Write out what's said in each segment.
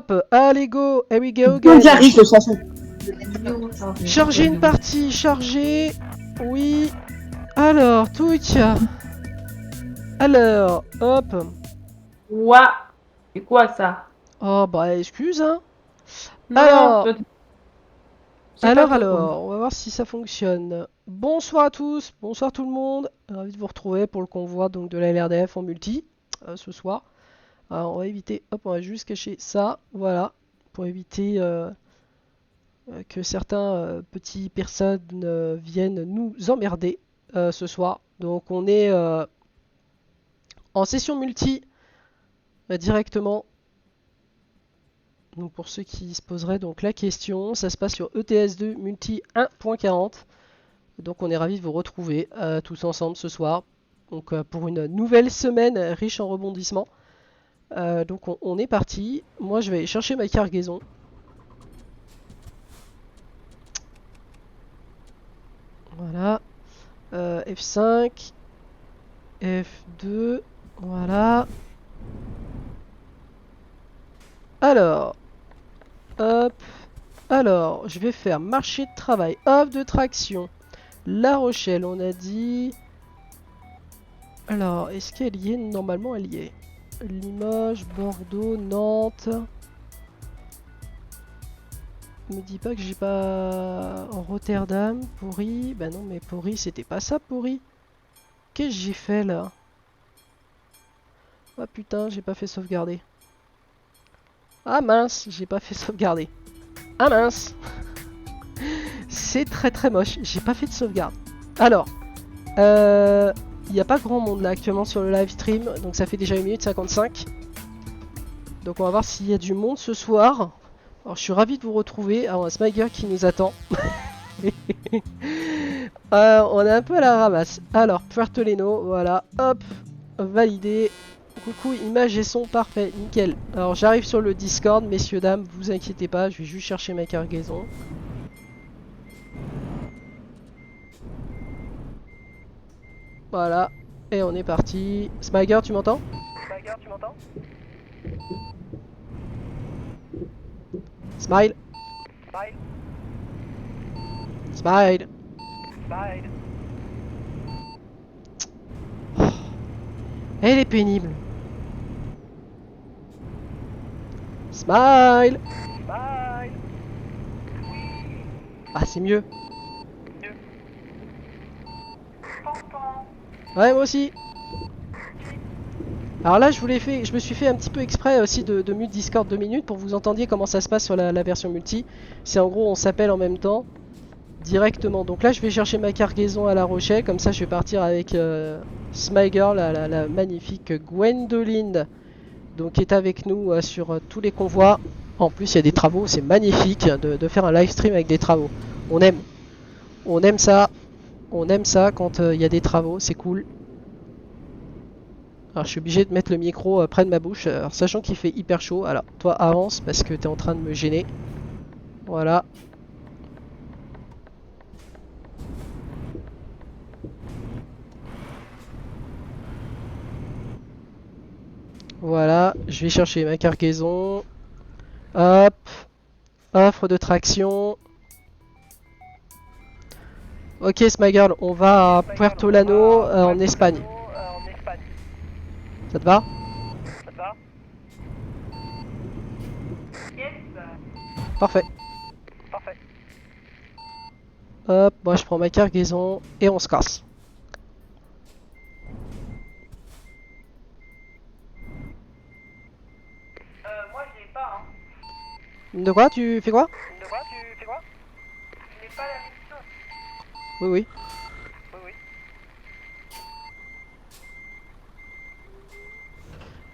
Hop, allez go, here we go Quand again. j'arrive, je cherche. Charger une partie, charger. Oui. Alors, touch. Alors, hop. Ouah. C'est quoi ça? Oh bah excuse hein. Non, Alors, c'est pas tout. alors, on va voir si ça fonctionne. Bonsoir à tous, bonsoir tout le monde. Ravi de vous retrouver pour le convoi donc de la LRDF en multi ce soir. Alors, on va éviter, hop, on va juste cacher ça, voilà, pour éviter que certains petits personnes viennent nous emmerder ce soir. Donc on est en session multi directement. Donc pour ceux qui se poseraient donc la question, ça se passe sur ETS2 Multi 1.40. Donc on est ravis de vous retrouver tous ensemble ce soir. Donc pour une nouvelle semaine riche en rebondissements. Donc on est parti. Moi je vais aller chercher ma cargaison. Voilà. F5. F2. Voilà. Alors. Hop. Alors, je vais faire marché de travail. Offre de traction. La Rochelle, on a dit. Alors, est-ce qu'elle y est? Normalement, elle y est. Limoges, Bordeaux, Nantes. Me dis pas que j'ai pas Rotterdam, Pourri. Bah non, mais Pourri, c'était pas ça, Pourri. Qu'est-ce que j'ai fait là? Ah putain, j'ai pas fait sauvegarder. Ah mince, j'ai pas fait sauvegarder. Ah mince. C'est très très moche, j'ai pas fait de sauvegarde. Alors, il n'y a pas grand monde là actuellement sur le live stream, donc ça fait déjà 1 minute 55. Donc on va voir s'il y a du monde ce soir. Alors je suis ravi de vous retrouver. Alors on a Smiger qui nous attend. On est un peu à la ramasse. Alors Puerto Leno, voilà, hop, validé. Coucou, image et son parfait, nickel. Alors j'arrive sur le Discord, messieurs dames, vous inquiétez pas, je vais juste chercher ma cargaison. Voilà, et on est parti. Smiger, tu m'entends? Smiger, tu m'entends? Smile. Smile. Smile. Smile. Oh. Elle est pénible. Smile. Smile. Ah, c'est mieux. Ouais, moi aussi. Alors là, je me suis fait un petit peu exprès aussi de mute Discord 2 minutes pour que vous entendiez comment ça se passe sur la version multi. C'est en gros, on s'appelle en même temps directement. Donc là, je vais chercher ma cargaison à La Rochelle. Comme ça, je vais partir avec Smiger, la magnifique Gwendoline, donc qui est avec nous sur tous les convois. En plus, il y a des travaux. C'est magnifique de faire un live stream avec des travaux. On aime ça. On aime ça quand il y a des travaux. C'est cool. Alors je suis obligé de mettre le micro près de ma bouche, alors, sachant qu'il fait hyper chaud. Alors toi avance parce que tu es en train de me gêner. Voilà. Voilà, je vais chercher ma cargaison. Hop. Offre de traction. Ok Smigirl, on va à Puerto Llano en Espagne. Ça te va? Parfait. Hop, moi je prends ma cargaison et on se casse. Moi je l'ai pas, hein. De quoi? Tu fais quoi? De quoi tu fais quoi? Je n'ai pas la mission. Oui, oui. Oui, oui.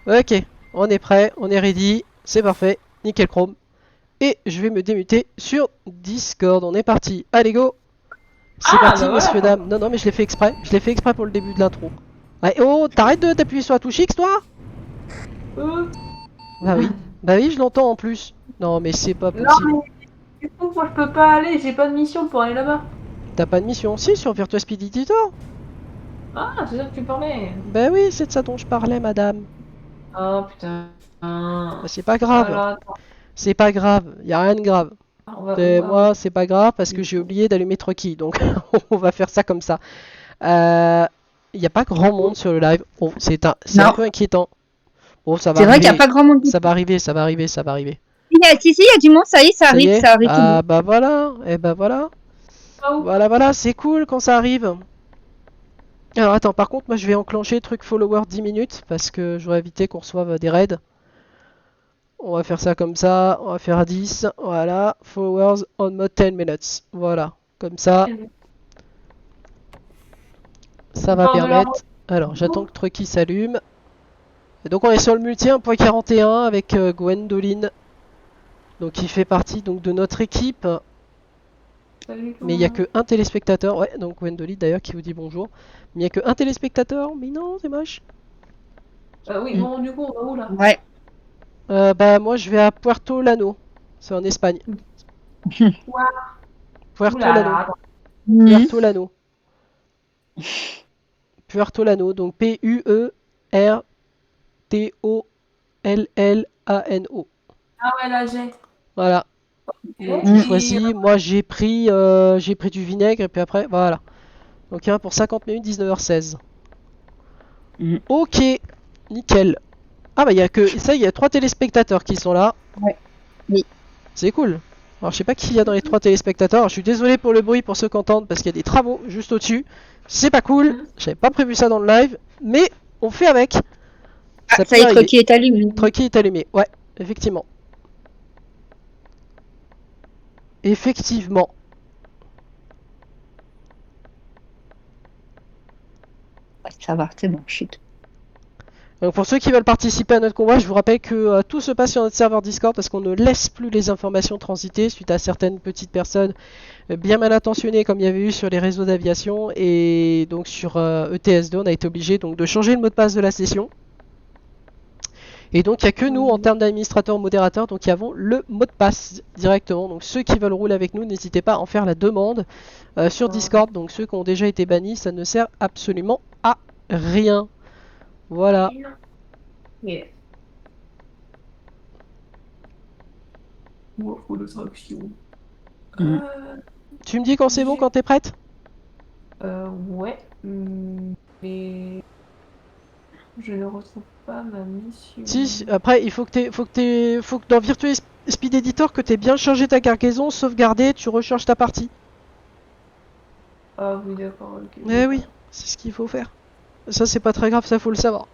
Ok, on est prêt, on est ready, c'est parfait, nickel chrome. Et je vais me démuter sur Discord, on est parti, allez go. C'est parti bah messieurs voilà. dames, non non mais je l'ai fait exprès pour le début de l'intro. Ouais, oh, t'arrêtes de t'appuyer sur la touche X toi? Bah oui je l'entends en plus. Non mais c'est pas Non, possible. mais du coup, moi je peux pas aller, j'ai pas de mission pour aller là-bas. T'as pas de mission? Si, sur Virtua Speed Editor. Ah, c'est ça que tu parlais. Bah oui, c'est de ça dont je parlais madame. Oh putain. Bah, c'est pas grave. Alors, attends. C'est pas grave, y a rien de grave. On va- Moi, c'est pas grave parce que j'ai oublié d'allumer Trucky, donc on va faire ça comme ça. Il n'y a pas grand monde sur le live. Bon, c'est un Non. peu inquiétant. Bon, ça va C'est vrai qu'il n'y a arriver. pas grand monde. Ça va arriver, ça va arriver, ça va arriver. Si, il y a du monde, ça y est, ça Ça y arrive, est? ça arrive tout le Ah monde. bah voilà, et bah voilà. Oh, Voilà, c'est cool quand ça arrive. Alors attends, par contre, moi je vais enclencher le truc follower 10 minutes parce que j'aurais évité qu'on reçoive des raids. On va faire ça comme ça, on va faire à 10. Voilà, followers on mode 10 minutes. Voilà, comme ça, ça va Bord de la permettre. Alors, j'attends que Trucky s'allume. Et donc on est sur le multi 1.41 avec Gwendoline. Donc il fait partie donc de notre équipe. salut tout Mais il le n'y a monde. que un téléspectateur. Ouais, donc Gwendoline d'ailleurs qui vous dit bonjour. Mais il n'y a que un téléspectateur. Mais non, c'est moche. Oui, bon, du coup, on va où là? Ouais. Bah moi je vais à Puerto Llano. C'est en Espagne. Ouah, Puerto oula, Llano. là, attends. Mhm. Puerto Llano. Puerto Llano. Donc Puertollano. Ah ouais, là, j'ai. Voilà. Ok. Donc tu Mm. choisis. Moi j'ai pris du vinaigre et puis après voilà. Donc il y en a pour 50 minutes 19h16. Mm. Ok, nickel. Ah bah il y a que ça, il y a 3 téléspectateurs qui sont là. Ouais. Oui. C'est cool. Alors je sais pas qui il y a dans les 3 téléspectateurs. Alors, je suis désolé pour le bruit pour ceux qui entendent parce qu'il y a des travaux juste au-dessus. C'est pas cool. J'avais pas prévu ça dans le live, mais on fait avec. Ah, peut ça y est, arriver. Trucky est allumé. Trucky est allumé. Ouais, effectivement. Effectivement. Ouais, ça va, c'est bon, chut. Donc pour ceux qui veulent participer à notre convoi, je vous rappelle que tout se passe sur notre serveur Discord parce qu'on ne laisse plus les informations transiter suite à certaines petites personnes bien mal intentionnées comme il y avait eu sur les réseaux d'aviation et donc sur ETS2 on a été obligé donc de changer le mot de passe de la session. Et donc il n'y a que nous en termes d'administrateurs modérateurs donc qui avons le mot de passe directement. Donc ceux qui veulent rouler avec nous, n'hésitez pas à en faire la demande sur Discord. Donc ceux qui ont déjà été bannis, ça ne sert absolument à rien. Voilà. Yeah. Moi, faut le traction. Mm. Tu me dis quand c'est bon, quand t'es prête? Ouais. Mais je ne retrouve pas ma mission. Si, après il faut que dans Virtua Speed Editor que t'aies bien chargé ta cargaison, sauvegardé, tu recharges ta partie. Ah oui, d'accord, ok. Eh oui, c'est ce qu'il faut faire. Ça c'est pas très grave, ça faut le savoir.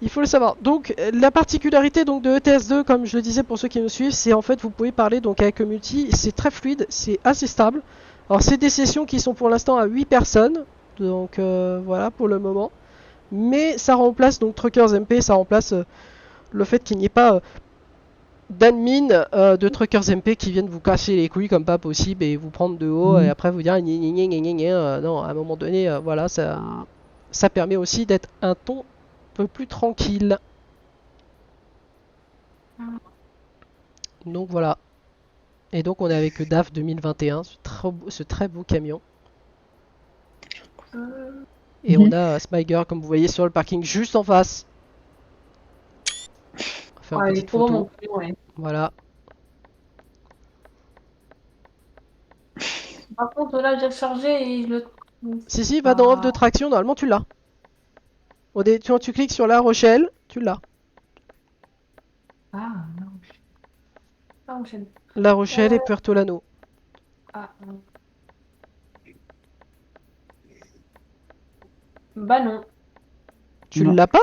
Il faut le savoir. Donc la particularité donc de ETS2, comme je le disais pour ceux qui nous suivent, c'est en fait vous pouvez parler donc avec le multi, c'est très fluide, c'est assez stable. Alors c'est des sessions qui sont pour l'instant à 8 personnes, donc voilà pour le moment. Mais ça remplace donc Truckers MP, ça remplace le fait qu'il n'y ait pas d'admin de Truckers MP qui viennent vous casser les couilles comme pas possible et vous prendre de haut et après vous dire non, à un moment donné, voilà, ça permet aussi d'être un ton peu plus tranquille. Donc voilà. Et donc on est avec le DAF 2021, ce très beau camion. Et on a Smyger comme vous voyez sur le parking juste en face. On va faire une il est petite trop photo. bon, ouais. Voilà. Par contre, là, j'ai rechargé et je le trouve Si, va dans offre de pas. traction, normalement tu l'as. Quand tu cliques sur La Rochelle, tu l'as. Ah, non. Ah, enchaîne. La Rochelle et Puerto Llano. Ah, non. Bah non. Tu Non. l'as pas?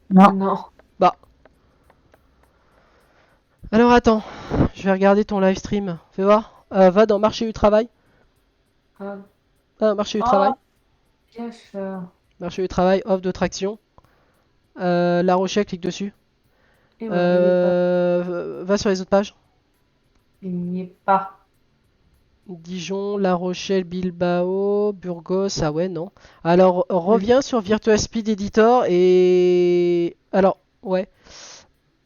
Non. Non. Bah. Alors attends, je vais regarder ton live stream. Fais voir. Va dans marché du travail. Ah, Marché du travail. bien sûr. Marché du travail, offre de traction. La Rochelle, clique dessus. Et voilà, il est pas. Va sur les autres pages. Il n'y est pas. Dijon, La Rochelle, Bilbao, Burgos, ah ouais, non. Alors, reviens sur Virtua Speed Editor et... Alors, ouais.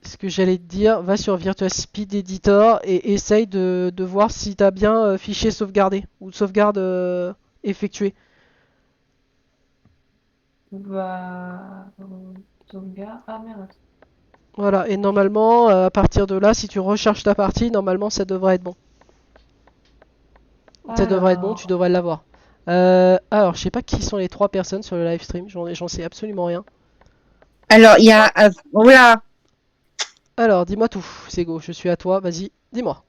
Ce que j'allais te dire, va sur Virtua Speed Editor et essaye de voir si t'as bien fichier sauvegardé ou sauvegarde effectuée. Bah. Sauvegarde. Ah merde. Voilà, et normalement, à partir de là, si tu recharges ta partie, normalement ça devrait être bon. Ça devrait être bon, tu devrais l'avoir. Alors, je sais pas qui sont les 3 personnes sur le live stream, j'en sais absolument rien. Alors, il y a. Voilà. Alors, dis-moi tout, c'est go, je suis à toi, vas-y, dis-moi.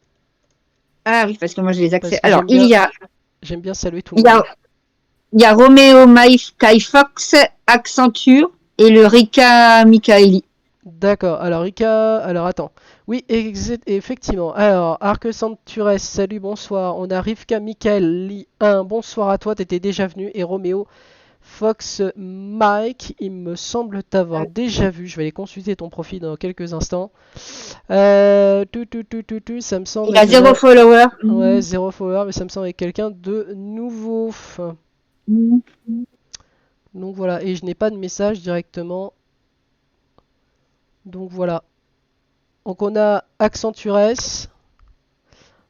Ah oui, parce que moi, j'ai les accès. Parce que Alors, j'aime bien saluer tout le il y monde. a, il y a Roméo Kai Fox, Accenture et le Rika Michaeli. D'accord, alors Ika, alors attends. Oui, effectivement. Alors, Arc Centures, salut, bonsoir. On a Rivka Michael 1, bonsoir à toi, t'étais déjà venu. Et Roméo Fox Mike, il me semble t'avoir déjà vu. Je vais aller consulter ton profil dans quelques instants. Ça me semble. Il a 0 follower. Ouais, 0 follower, mais ça me semble être quelqu'un de nouveau. Donc voilà, et je n'ai pas de message directement. Donc voilà. Donc on a Accentures.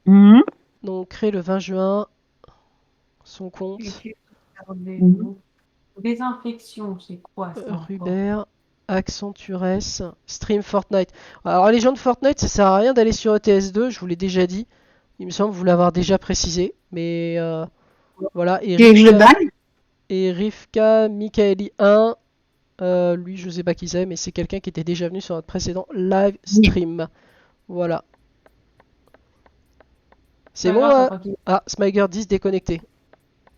Donc créé le 20 juin. Son compte. Désinfection, c'est quoi ça encore Rubert. Accentures. Stream Fortnite. Alors les gens de Fortnite, ça sert à rien d'aller sur ETS2, je vous l'ai déjà dit. Il me semble vous l'avoir déjà précisé. Mais voilà. Et Rivka Michaeli 1. Lui, je sais pas qui c'est, mais c'est quelqu'un qui était déjà venu sur notre précédent live stream. Voilà. C'est bon Ah, Smiger 10 déconnecté.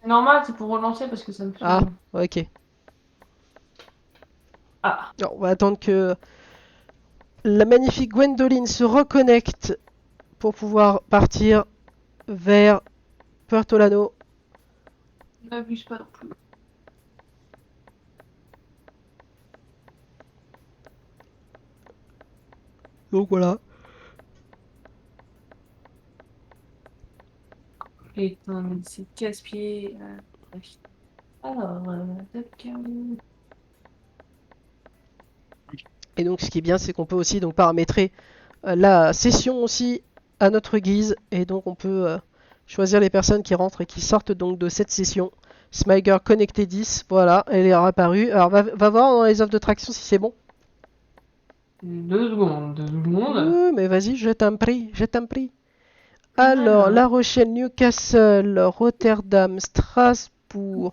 C'est normal, c'est pour relancer parce que ça me fait. Ah, ok. Ah. Alors, on va attendre que la magnifique Gwendoline se reconnecte pour pouvoir partir vers Puertolano. N'abuse pas non plus. Donc voilà. Putain, mais c'est casse-pied. Alors, Et donc ce qui est bien, c'est qu'on peut aussi donc paramétrer la session aussi à notre guise. Et donc on peut choisir les personnes qui rentrent et qui sortent donc de cette session. Smiger connecté 10, voilà, elle est apparue. Alors va voir dans les offres de traction si c'est bon. 2 secondes, 2 secondes. Oui, mais vas-y, je t'en prie, je t'en prie. Alors, La Rochelle, Newcastle, Rotterdam, Strasbourg,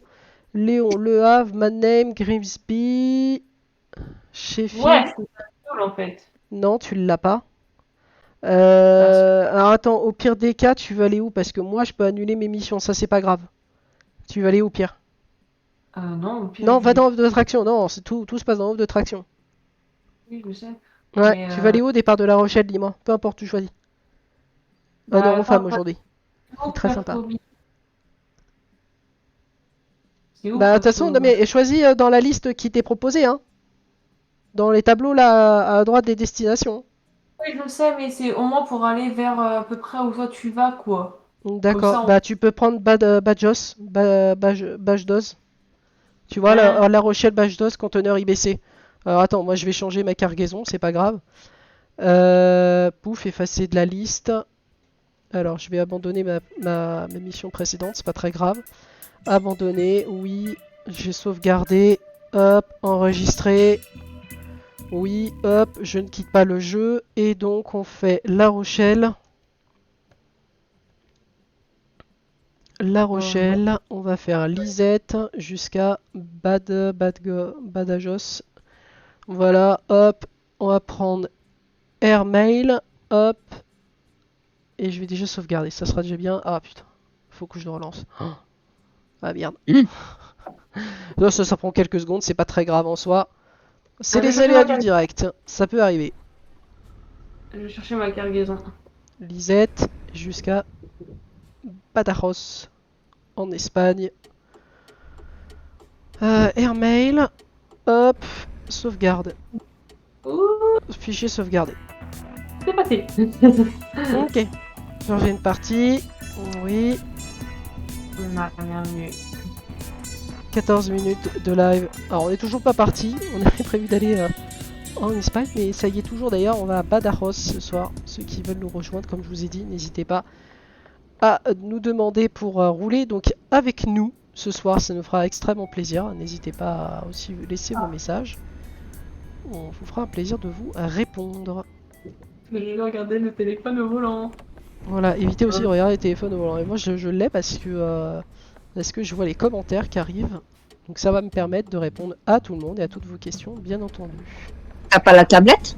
Léon, Le Havre, Mannheim, Grimsby, Sheffield. Ouais, c'est pas cool en fait. Non, tu l'as pas. Alors attends, au pire des cas, tu veux aller où? Parce que moi, je peux annuler mes missions, ça c'est pas grave. Tu veux aller au pire? Non, au pire, Non, va dans offre de traction. Non, tout se passe dans offre de traction. Oui, je sais. Ouais, Mais, tu vas aller où au départ de La Rochelle, dis-moi. Peu importe, tu choisis. Un homme ou femme aujourd'hui. C'est très sympa. C'est où, Bah, de toute façon, non, mais choisis dans la liste qui t'est proposée, hein. Dans les tableaux là, à droite des destinations. Oui, je sais, mais c'est au moins pour aller vers à peu près où toi tu vas, quoi. D'accord. Comme ça, Bah, tu peux prendre Bajdos. Bajdos. Tu vois, Ouais. la Rochelle Bajdos, conteneur IBC. Alors attends, moi je vais changer ma cargaison, c'est pas grave. Pouf, effacer de la liste. Alors, je vais abandonner ma mission précédente, c'est pas très grave. Abandonner, oui. J'ai sauvegardé. Hop, enregistrer. Oui, hop, je ne quitte pas le jeu. Et donc, on fait La Rochelle. La Rochelle, on va faire Lisette jusqu'à Badajoz. Voilà, hop, on va prendre Airmail, hop. Et je vais déjà sauvegarder, ça sera déjà bien. Ah putain, faut que je le relance. Ah merde. Non, ça prend quelques secondes, c'est pas très grave en soi. C'est les aléas du direct, ça peut arriver. Je vais chercher ma cargaison. Lisette jusqu'à Badajoz en Espagne. Airmail, hop, sauvegarde. Ouh, Fichier sauvegardé. c'est passé. Ok. Changer une partie. Oui. On a rien vu. 14 minutes de live. Alors on n'est toujours pas parti. On avait prévu d'aller en Espagne. Mais ça y est toujours d'ailleurs. On va à Badajoz ce soir. Ceux qui veulent nous rejoindre, comme je vous ai dit, n'hésitez pas à nous demander pour rouler donc avec nous ce soir. Ça nous fera extrêmement plaisir. N'hésitez pas à aussi laisser vos messages. on vous fera un plaisir de vous répondre. Mais j'ai regardé le téléphone au volant. Voilà, évitez aussi de regarder les téléphones au volant. Et moi je l'ai parce que je vois les commentaires qui arrivent. Donc ça va me permettre de répondre à tout le monde et à toutes vos questions, bien entendu. T'as pas la tablette?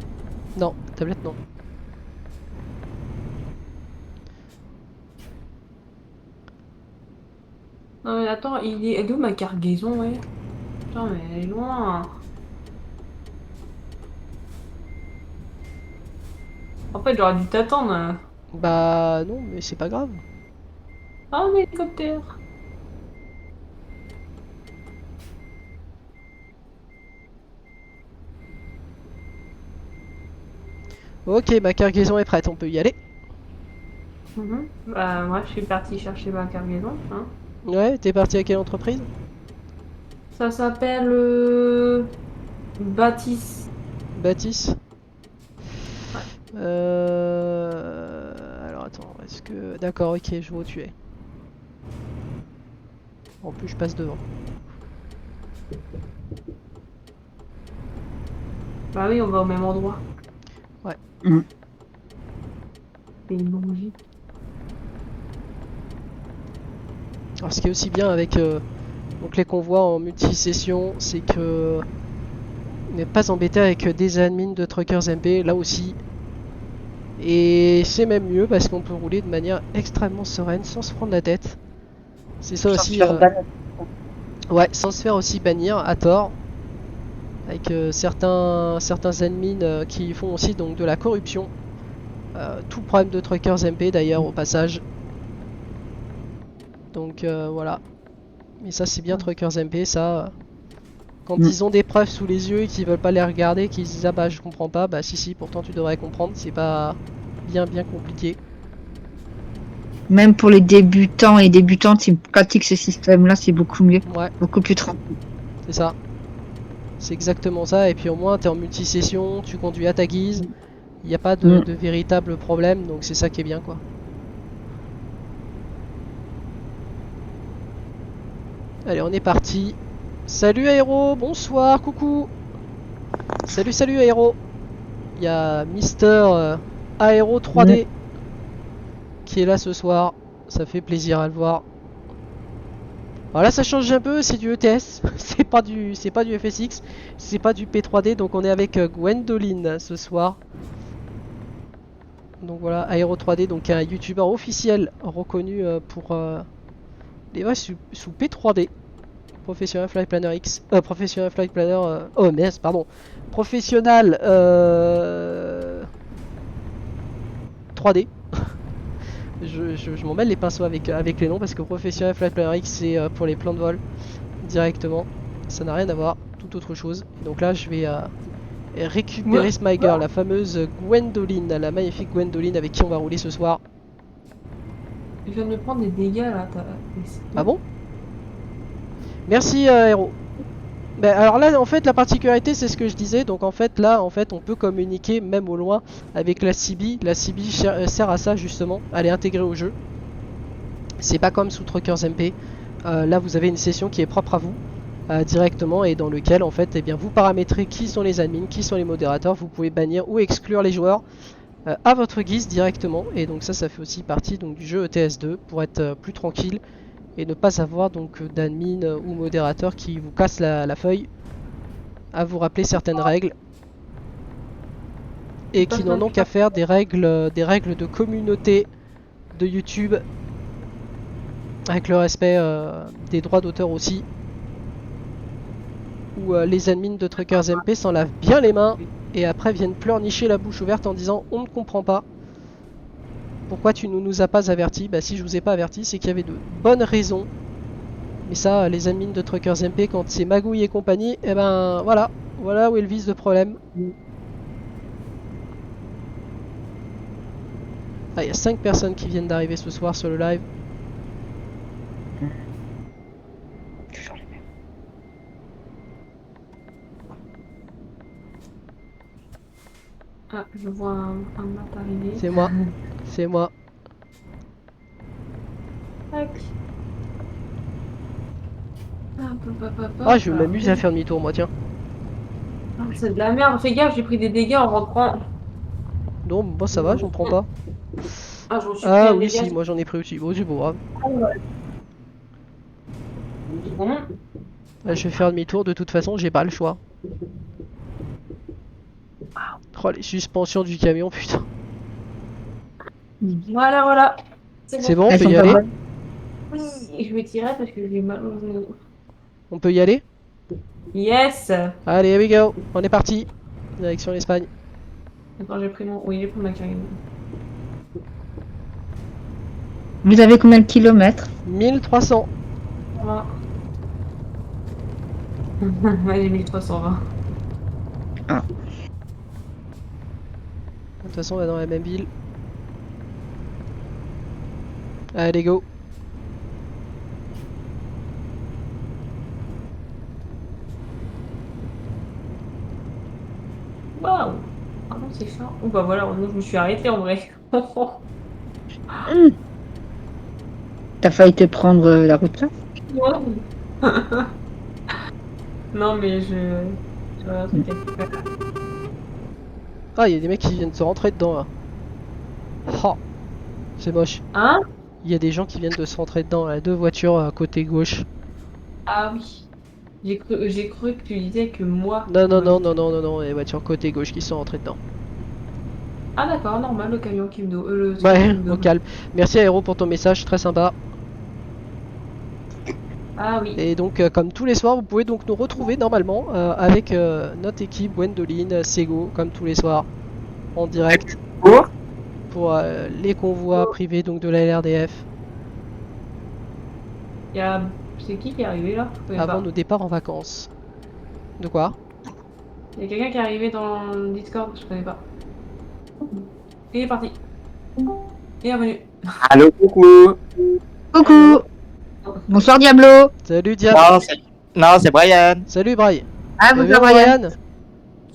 Non, tablette non. Non mais attends, elle est où ma cargaison, ouais? Putain, mais elle est loin. En fait, j'aurais dû t'attendre. Bah non, mais c'est pas grave. Ah, un hélicoptère. Ok, ma cargaison est prête, on peut y aller. Bah, moi, je suis partie chercher ma cargaison. Hein. Ouais, t'es parti à quelle entreprise? Ça s'appelle Baptiste. Baptiste. Ouais. Alors attends, est-ce que... D'accord, ok, je vois où tu es. En plus, je passe devant. Bah oui, on va au même endroit. Ouais. C'est une logique. Alors ce qui est aussi bien avec donc les convois en multi-session, c'est que on n'est pas embêté avec des admins de Truckers MP, là aussi. Et c'est même mieux parce qu'on peut rouler de manière extrêmement sereine sans se prendre la tête. C'est ça aussi. Ouais, sans se faire aussi bannir à tort. Avec certains admins qui font aussi donc de la corruption. Tout problème de Truckers MP d'ailleurs au passage. Donc voilà. Mais ça c'est bien Truckers MP, ça. Quand ils ont des preuves sous les yeux et qu'ils veulent pas les regarder, qu'ils disent ah bah je comprends pas, bah si pourtant tu devrais comprendre, c'est pas bien compliqué. Même pour les débutants et débutantes qui pratiquent ce système-là, c'est beaucoup mieux, Ouais, beaucoup plus tranquille. c'est ça. C'est exactement ça, et puis au moins t'es en multi-session, tu conduis à ta guise, il n'y a pas de véritable problème, donc c'est ça qui est bien quoi. Allez, on est parti. Salut Aéro, bonsoir, coucou. Salut Aéro. Il y a Mister Aéro 3D qui est là ce soir. Ça fait plaisir à le voir. Alors là ça change un peu, c'est du ETS. c'est pas du FSX, c'est pas du P3D, donc on est avec Gwendoline ce soir. Donc voilà, Aéro 3D, donc un youtubeur officiel reconnu pour les voix sous P3D. Professionnel Flight Planner X. Professionnel Flight Planner. Oh merde, pardon. Professionnel 3D. je m'en mêle les pinceaux avec les noms parce que Professionnel Flight Planner X c'est pour les plans de vol directement. Ça n'a rien à voir, tout autre chose. Donc là je vais récupérer Smiger, la fameuse Gwendoline, la magnifique Gwendoline avec qui on va rouler ce soir. Je viens de me prendre des dégâts là. Ah bon? Merci Héros. Ben, alors là en fait la particularité c'est ce que je disais, donc en fait là on peut communiquer même au loin avec la CB. La CB sert à ça justement, elle est intégrée au jeu. C'est pas comme sous Truckers MP. Là vous avez une session qui est propre à vous directement et dans lequel en fait vous paramétrez qui sont les admins, qui sont les modérateurs, vous pouvez bannir ou exclure les joueurs à votre guise directement, et donc ça fait aussi partie donc, du jeu ETS2 pour être plus tranquille et ne pas avoir donc d'admin ou modérateur qui vous casse la feuille à vous rappeler certaines règles et qui n'en ont qu'à faire des règles de communauté de YouTube avec le respect des droits d'auteur aussi, où les admins de Truckers MP s'en lavent bien les mains et après viennent pleurnicher la bouche ouverte en disant on ne comprend pas. Pourquoi tu ne nous as pas avertis? Bah si je vous ai pas averti, c'est qu'il y avait de bonnes raisons. Mais ça, les admins de Truckers MP, quand c'est magouille et compagnie, et ben voilà où est le vice de problème. Ah, il y a 5 personnes qui viennent d'arriver ce soir sur le live. Ah, je vois un mat arriver. C'est moi, c'est moi. Tac. Ah, je vais m'amuser à faire demi-tour, moi, tiens. Ah, c'est de la merde, fais gaffe, j'ai pris des dégâts en rentrant. Non, moi ça va, j'en prends pas. Ah, je me suis pris Ah un oui, dégât. si, moi j'en ai pris aussi. Bon, c'est bon, hein. Bon. Je vais faire demi-tour, de toute façon, j'ai pas le choix. Oh, les suspensions du camion, putain. Voilà, voilà. C'est bon, on Elles peut sont y pas aller? bonnes. Oui, je vais tirer parce que j'ai mal au genou. On peut y aller? Yes! Allez, here we go. On est parti. Direction l'Espagne. Attends, j'ai pris mon. Oui, j'ai pris ma carrière. Vous avez combien de kilomètres? 1300. Voilà. Ouais, j'ai 1320. De toute façon, on va dans la même ville. Allez, go. Waouh! Ah non, c'est chiant. Oh bah voilà, je me suis arrêtée en vrai. T'as failli te prendre la route là? Ouais. Non, mais je. Voilà, un truc à faire. Ah, il y a des mecs qui viennent de se rentrer dedans là. Oh, c'est moche. Hein? Il y a des gens qui viennent de se rentrer dedans là. Deux voitures à côté gauche. Ah oui. J'ai cru que tu disais que moi. Non, non, moi, non, non, non, non, non, les voitures côté gauche qui sont rentrées dedans. Ah d'accord, normal, le camion qui me do... le truc qui Ouais, me au do- calme. Merci Aéro pour ton message, très sympa. Ah oui. Et donc, comme tous les soirs, vous pouvez donc nous retrouver normalement avec notre équipe, Gwendoline, Sego, comme tous les soirs, en direct pour les convois privés donc de la LRDF Y a... C'est qui est arrivé là? Je connais avant pas. nos départs en vacances. De quoi? Y a quelqu'un qui est arrivé dans le Discord, je connais pas. Il est parti. Il est revenu. Allô, coucou. Coucou. Bonsoir Diablo. Salut Diab. Non, c'est Brian. Salut Bry. Ah, Ça va bonsoir bien, Brian.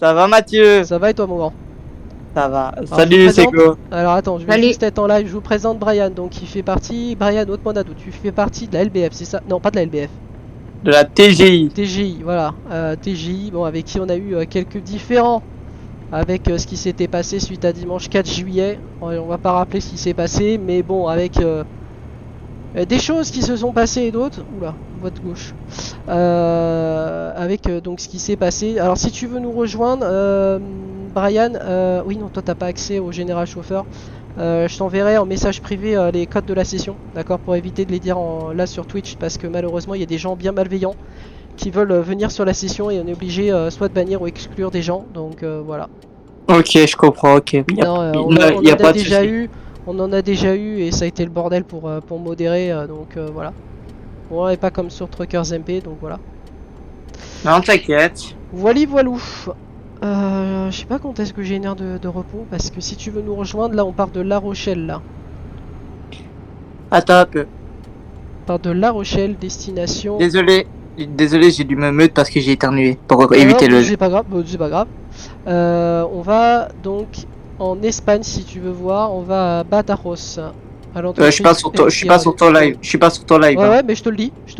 Ça va, Mathieu? Ça va et toi mon grand? Ça va. je Salut, vous c'est présente- quoi? Alors attends, je vais Salut. juste être en live, je vous présente Brian, donc il fait partie, Brian Haute-Monado, tu fais partie de la LBF, c'est ça? Non, pas de la LBF. De la TGI. TGI, voilà. TGI, bon, avec qui on a eu quelques différends avec ce qui s'était passé suite à dimanche 4 juillet. On va pas rappeler ce qui s'est passé, mais bon, avec des choses qui se sont passées et d'autres. Oula, voie de gauche. Avec donc ce qui s'est passé. Alors, si tu veux nous rejoindre, Brian, oui, non, toi t'as pas accès au général chauffeur. Je t'enverrai en message privé les codes de la session, d'accord, pour éviter de les dire là sur Twitch, parce que malheureusement il y a des gens bien malveillants qui veulent venir sur la session et on est obligé soit de bannir ou exclure des gens, donc voilà. Ok, je comprends, ok. Non, on Y a en pas a de déjà souci. eu, on en a déjà eu et ça a été le bordel pour modérer, donc voilà. Bon, et pas comme sur Truckers MP, donc voilà. Non, t'inquiète. Voili voilou. Je sais pas quand est-ce que j'ai une heure de repos, parce que si tu veux nous rejoindre, là on part de La Rochelle, là. Attends un peu. On part de La Rochelle, destination... Désolé. Désolé, j'ai dû me mute parce que j'ai éternué. Pour Ah, éviter le. c'est pas grave, c'est pas grave. On va donc en Espagne, si tu veux voir, on va à Badajoz. À Je suis pas sur ton, je suis pas sur ton live. Je suis pas sur ton live. Ouais, hein. ouais, mais je te le dis, Ok. je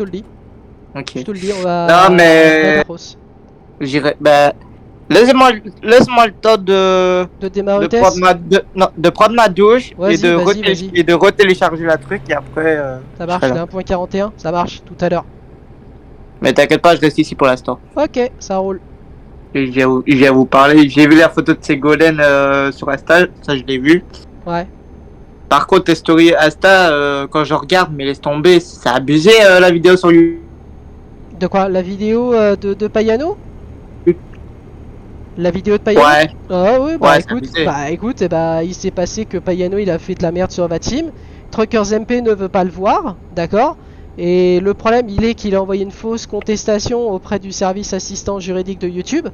te le dis, on va Non, mais- à Badajoz. J'irai. Bah, laisse-moi le temps de. De démarrer De le test. prendre ma, non, de prendre ma douche Vas-y, vas-y. et de retélécharger la truc et après. Ça marche, je serai il là. est 1.41, ça marche, tout à l'heure. Mais t'inquiète pas, je reste ici pour l'instant. Ok, ça roule. Et je viens vous parler. J'ai vu la photo de Ségolène sur Insta, ça je l'ai vu. Ouais. Par contre, tes stories Insta, quand je regarde, mais laisse tomber, c'est abusé la vidéo sur YouTube. De quoi? La vidéo de Payano? Oui. La vidéo de Payano? Ouais, Ah oui, Ouais, c'est abusé. écoute, il s'est passé que Payano il a fait de la merde sur Vatim. Truckers MP ne veut pas le voir, d'accord? Et le problème il est qu'il a envoyé une fausse contestation auprès du service assistant juridique de YouTube.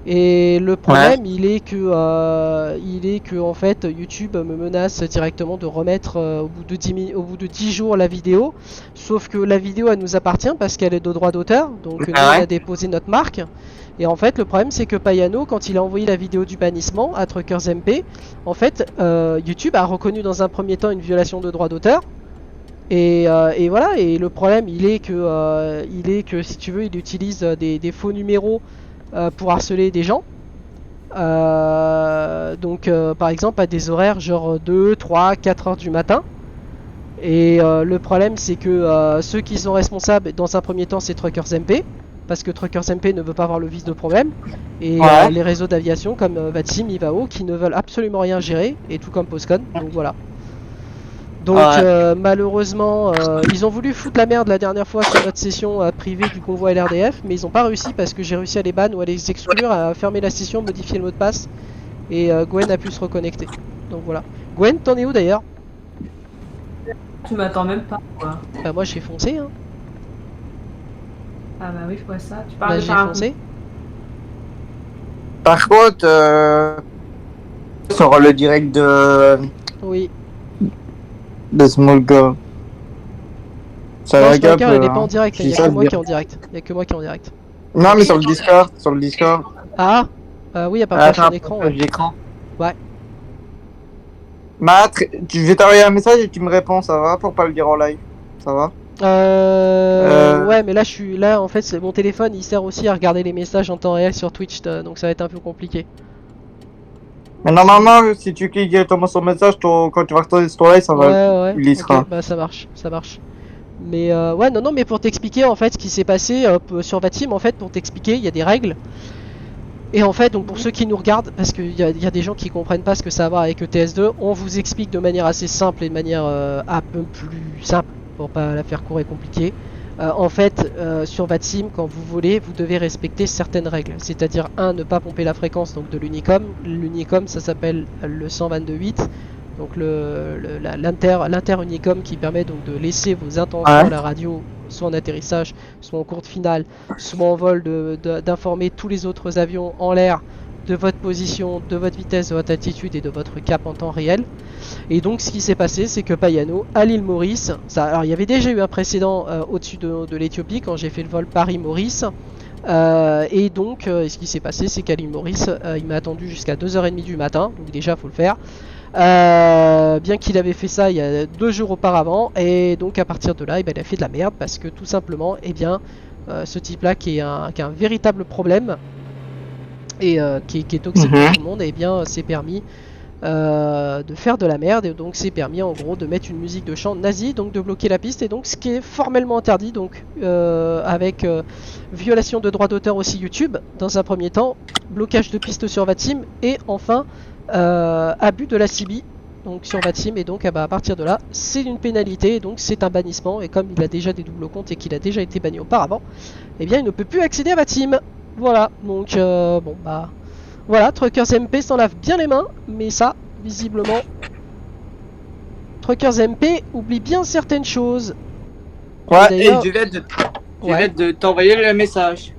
Et le problème il est que en fait YouTube me menace directement de remettre au bout de 10 jours la vidéo. Sauf que la vidéo elle nous appartient parce qu'elle est de droit d'auteur. Donc nous on a déposé notre marque. Et en fait le problème c'est que Payano quand il a envoyé la vidéo du bannissement à Truckers MP, en fait YouTube a reconnu dans un premier temps une violation de droit d'auteur. Et voilà, et le problème il est que si tu veux il utilise des faux numéros pour harceler des gens. Donc par exemple à des horaires genre 2, 3, 4 heures du matin. Et le problème c'est que ceux qui sont responsables dans un premier temps c'est Truckers MP. Parce que Truckers MP ne veut pas avoir le vice de problème. Et Ouais. les réseaux d'aviation comme Vatsim, Ivao qui ne veulent absolument rien gérer. Et tout comme Postcon. Donc voilà. Donc malheureusement ils ont voulu foutre la merde la dernière fois sur notre session privée du convoi LRDF. Mais ils n'ont pas réussi parce que j'ai réussi à les ban ou à les exclure, à fermer la session, modifier le mot de passe. Et Gwen a pu se reconnecter. Donc voilà. Gwen, t'en es où d'ailleurs? Tu m'attends même pas, quoi. Bah moi j'ai foncé hein. Ah bah oui, je vois ça. Tu parles Bah de j'ai faire un foncé. Par contre, sur le direct Oui. de Small Girl. Ça Non, va, Smoker, Gab, elle est pas en direct, je il y dis a ça, que moi je qui est en direct. Il y a que moi qui est en direct. Non, mais sur le Discord, sur le Discord. Ah oui, à partir de Attends, son écran. Ouais. l'écran. Ouais. Matt, je vais t'envoyer un message et tu me réponds, ça va, pour pas le dire en live. Ça va? Ouais, mais là je suis là en fait, mon téléphone il sert aussi à regarder les messages en temps réel sur Twitch, donc ça va être un peu compliqué. Mais normalement, si tu cliques directement sur le message, quand tu vas retourner sur ton live, ça va. Ouais, Il y sera. ok, bah ça marche, ça marche. Mais ouais, non, mais pour t'expliquer en fait ce qui s'est passé sur Vatim, en fait, pour t'expliquer, il y a des règles. Et en fait, donc pour ceux qui nous regardent, parce qu'il y a des gens qui comprennent pas ce que ça a à voir avec le TS2, on vous explique de manière assez simple et de manière un peu plus simple, pour pas la faire court et compliquée. En fait, sur Vatsim, quand vous volez, vous devez respecter certaines règles. C'est-à-dire, ne pas pomper la fréquence donc, de l'Unicom. L'Unicom, ça s'appelle le 122.8. Donc l'inter-Unicom qui permet donc de laisser vos intentions à la radio, soit en atterrissage, soit en courte finale, soit en vol, d'informer tous les autres avions en l'air de votre position, de votre vitesse, de votre altitude et de votre cap en temps réel. Et donc ce qui s'est passé, c'est que Payano, à l'île Maurice, alors il y avait déjà eu un précédent au-dessus de l'Éthiopie quand j'ai fait le vol Paris-Maurice. Et donc ce qui s'est passé, c'est qu'à l'île Maurice, il m'a attendu jusqu'à 2h30 du matin, donc déjà faut le faire. Bien qu'il avait fait ça il y a 2 jours auparavant, et donc à partir de là, il a fait de la merde parce que tout simplement, ce type-là qui a un véritable problème et qui est toxique pour tout le monde, s'est permis de faire de la merde, et donc s'est permis en gros de mettre une musique de chant nazi, donc de bloquer la piste, et donc ce qui est formellement interdit, donc avec violation de droits d'auteur aussi YouTube dans un premier temps, blocage de piste sur Vatsim, et enfin abus de la CB donc sur Vatsim, et donc à partir de là c'est une pénalité, et donc c'est un bannissement, et comme il a déjà des doubles comptes et qu'il a déjà été banni auparavant, il ne peut plus accéder à Vatsim. Voilà, donc voilà, Truckers MP s'en lave bien les mains, mais ça, visiblement, Truckers MP oublie bien certaines choses. Ouais, et je viens de t'envoyer le message.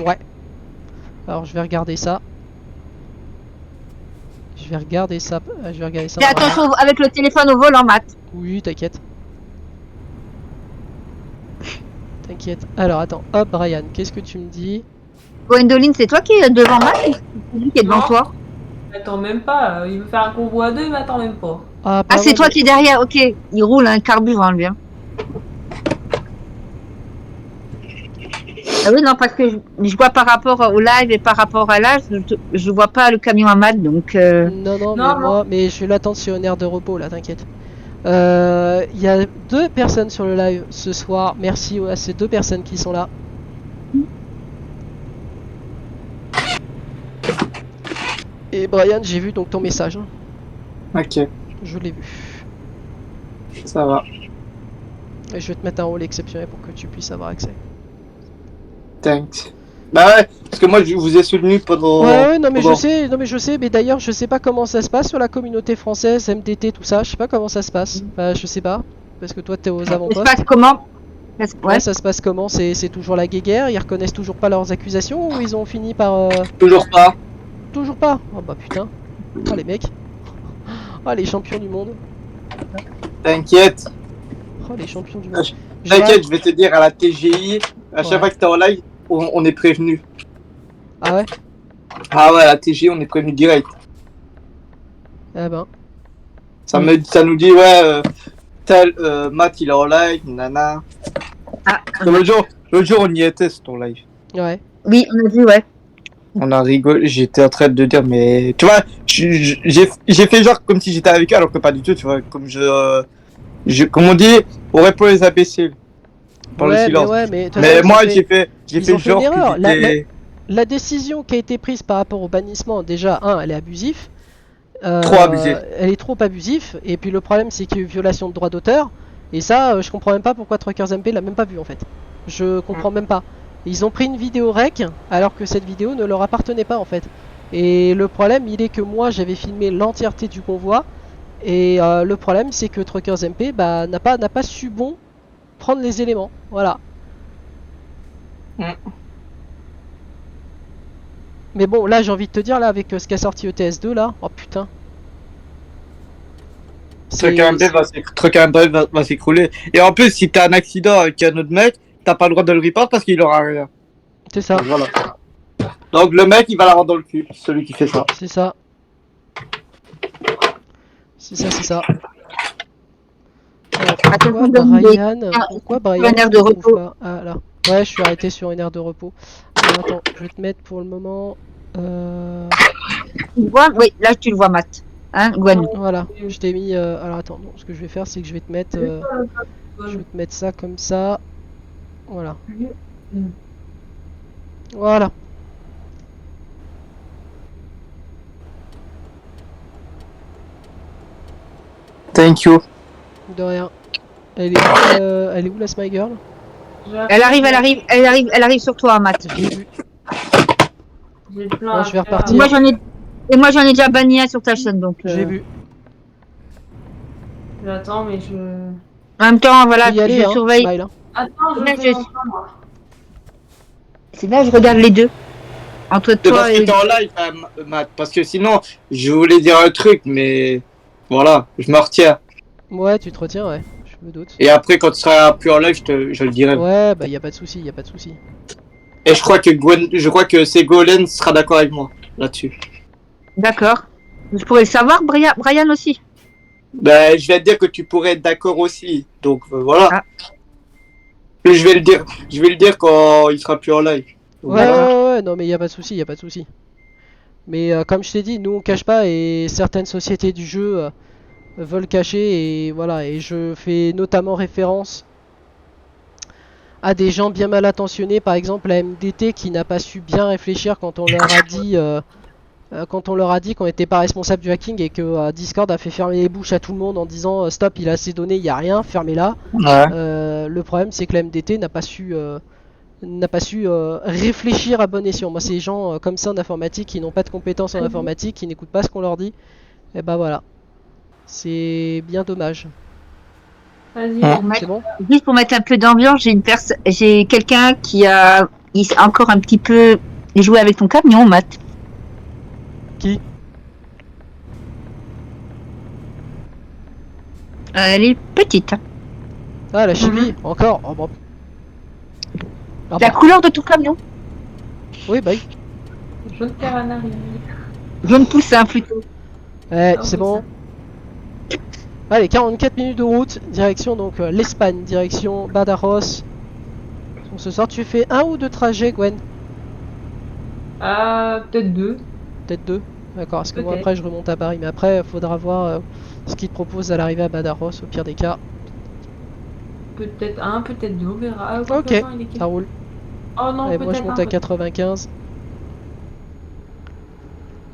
Ouais. Alors je vais regarder ça. Je vais regarder ça. Fais attention avec le téléphone au volant, Matt. Oui, t'inquiète. T'inquiète. Alors attends, hop, Brian, qu'est-ce que tu me dis? Gwendoline, c'est toi qui es devant Matt ou c'est lui qui est devant toi? Il m'attend même pas. Il veut faire un convoi à deux, il m'attend même pas. Ah, c'est toi qui es derrière, ok. Il roule un carburant, lui. Hein. Ah oui, non, parce que je vois par rapport au live et par rapport à l'âge, je vois pas le camion à Matt, donc... Non, mais je vais l'attendre sur une aire de repos, là, t'inquiète. Il y a 2 personnes sur le live ce soir. Merci à ces 2 personnes qui sont là. Et Brian, j'ai vu donc ton message. Ok. Je l'ai vu. Ça va. Et je vais te mettre un rôle exceptionnel pour que tu puisses avoir accès. Thanks. Bah ouais, parce que moi je vous ai soutenu pendant... Ouais, non mais je sais, mais d'ailleurs je sais pas comment ça se passe sur la communauté française, MDT, tout ça, je sais pas comment ça se passe. Bah je sais pas, parce que toi t'es aux avant-postes. Ça se passe comment? Ouais, ça se passe comment? C'est toujours la guéguerre, ils reconnaissent toujours pas leurs accusations ou ils ont fini par... Toujours pas. Toujours pas? Oh bah putain. Oh les mecs. Oh les champions du monde. T'inquiète. Oh les champions du monde. T'inquiète, je vais te dire à la TGI, à chaque fois que t'es en live, on est prévenu. Ah ouais? Ah ouais, à la TGI, on est prévenu direct. Eh ben. Ça nous dit, ouais, Matt il est en live, nana. Ah, Le jour on y était, c'est ton live. Ouais. Oui, on a vu, ouais. On a rigolé, j'étais en train de dire, mais tu vois, j'ai fait genre comme si j'étais avec eux, alors que pas du tout, tu vois, comme comme on dit, on répond les imbéciles. Par le silence. Mais moi, j'ai fait ils ont fait genre une erreur. que j'étais... La décision qui a été prise par rapport au bannissement, déjà, elle est abusive. Trop abusif. Elle est trop abusive. Et puis le problème, c'est qu'il y a eu violation de droit d'auteur. Et ça, je comprends même pas pourquoi Truckers MP l'a même pas vu en fait. Je comprends même pas. Ils ont pris une vidéo rec alors que cette vidéo ne leur appartenait pas en fait. Et le problème, il est que moi, j'avais filmé l'entièreté du convoi. Et le problème, c'est que Truckers MP n'a pas su prendre les éléments. Voilà. Mais bon, là, j'ai envie de te dire, là, avec ce qu'a sorti ETS2, là, oh putain. Trucker MP va s'écrouler. Et en plus, si t'as un accident avec un autre mec, t'as pas le droit de le report parce qu'il aura rien. C'est ça. Voilà. Donc le mec, il va l'avoir dans le cul, celui qui fait ça. C'est ça. C'est ça. Attention, Pourquoi Brian une aire de repos. Ah là. Ouais, je suis arrêté sur une aire de repos. Alors, attends, je vais te mettre pour le moment. Tu vois, oui, là tu le vois, Matt. Hein, Gwen. Voilà, je t'ai mis. Alors attends, ce que je vais faire, c'est que je vais te mettre. Je vais te mettre ça comme ça. Voilà. Voilà. Thank you. De rien. Elle est où la Smile Girl? Elle arrive sur toi, Matt. Je l'ai vu. Bon, je vais repartir. Moi j'en ai déjà banni un sur ta chaîne, donc. J'ai vu. J'attends, mais je. En même temps, voilà, Y aller, je surveille. Smile, hein. Attends, je Mais fais je- mon chambre. C'est là, je regarde les deux. Entre C'est toi parce que et. t'es en live, Matt. Parce que sinon, je voulais dire un truc, mais voilà, je me retiens. Ouais, tu te retiens, ouais. Je me doute. Et après, quand tu seras plus en live, je le dirai. Ouais, bah y a pas de souci, y a pas de souci. Et je crois que Ségolène sera d'accord avec moi là-dessus. D'accord. Je pourrais le savoir, Brian aussi. Ben, je vais te dire que tu pourrais être d'accord aussi. Donc voilà. Ah. Je vais le dire quand il sera plus en live. Donc, Ouais, voilà. ouais, non, mais y a pas de souci, y a pas de souci. Mais comme je t'ai dit, nous on cache pas et certaines sociétés du jeu veulent cacher et voilà. Et je fais notamment référence à des gens bien mal intentionnés, par exemple la MDT qui n'a pas su bien réfléchir quand on leur a dit qu'on n'était pas responsable du hacking et que Discord a fait fermer les bouches à tout le monde en disant stop, il a assez donné, il y a rien, fermez-la. Ouais. Le problème c'est que la MDT n'a pas su réfléchir à bon escient. Moi, c'est les gens comme ça en informatique qui n'ont pas de compétences en informatique, qui n'écoutent pas ce qu'on leur dit. Et bah voilà. C'est bien dommage. Vas-y. C'est bon? Juste pour mettre un peu d'ambiance, j'ai quelqu'un qui a encore un petit peu joué avec ton camion, Matt. Qui? Elle est petite. Hein. Ah, la chimie, encore. Oh, bon. Ah, La bon. couleur de ton camion. Oui, bah oui. Jaune Caranari. Jaune poussin plutôt. Ouais, Ah, c'est oui, bon. Allez, 44 minutes de route, direction donc l'Espagne, direction Badajoz. Ce soir, tu fais un ou deux trajets, Gwen? Peut-être 2. Peut-être deux. D'accord, parce que moi Peut-être. après je remonte à Paris, mais après il faudra voir ce qu'ils te proposent à l'arrivée à Badajoz, au pire des cas. Peut-être 1, peut-être 2, on verra. Ah, Ok, attends, il est quel- ça roule. Oh non, Allez, moi je peut-être monte un, à 95.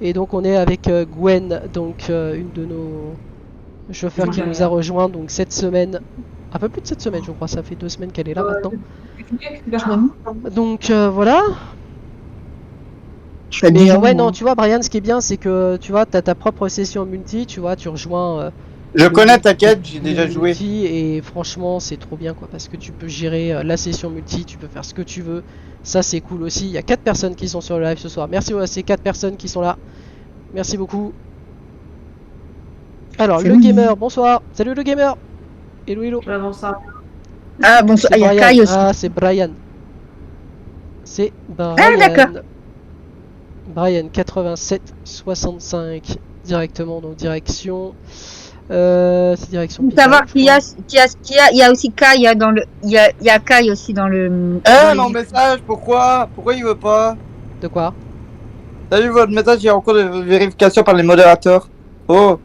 Et donc on est avec Gwen, donc une de nos chauffeurs qui nous a rejoint donc cette semaine. Un peu plus de cette semaine je crois, ça fait 2 semaines qu'elle est là maintenant. Donc voilà. Mais ouais non, tu vois Brian, ce qui est bien c'est que tu vois, t'as ta propre session multi, tu vois, tu rejoins... Je connais, t'inquiète, j'ai déjà joué. multi, et franchement c'est trop bien quoi, parce que tu peux gérer la session multi, tu peux faire ce que tu veux. Ça c'est cool aussi. Il y a 4 personnes qui sont sur le live ce soir. Merci à ces 4 personnes qui sont là. Merci beaucoup. Alors le gamer, bonsoir. Salut le gamer. Hello hello. J'avance ça. Ah bon, C'est il y a Brian. Kai aussi. Ah c'est Brian. C'est Brian. Ah, d'accord. Brian 87 65 directement donc direction. C'est direction. Faut savoir qu'il y a aussi Kai dans le, il y a Kai aussi dans le. Eh, mon message, pourquoi il veut pas? De quoi? T'as vu votre message, il y a encore de vérification par les modérateurs. Oh,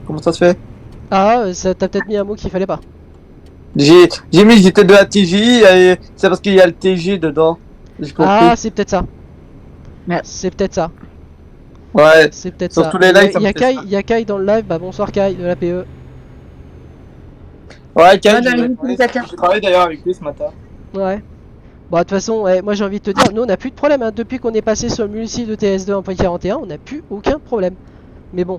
comment ça se fait? Ah, t'as peut-être mis un mot qu'il fallait pas. J'ai mis j'étais de la TJ et c'est parce qu'il y a le TJ dedans. J'ai compris. Ah, c'est peut-être ça. Ouais. C'est peut-être ça. Ouais. C'est peut-être Sur ça. tous les lives, ça Il y me a fait Kai, ça. il y a Kai dans le live. Bah bonsoir Kai de la PE. Ouais, Kai, dans les utilisateurs. j'ai travaillé d'ailleurs avec lui ce matin. Ouais. Bon, de toute façon, ouais, moi j'ai envie de te dire, nous on n'a plus de problème. Hein. Depuis qu'on est passé sur le multi de TS2 1.41, on n'a plus aucun problème. Mais bon.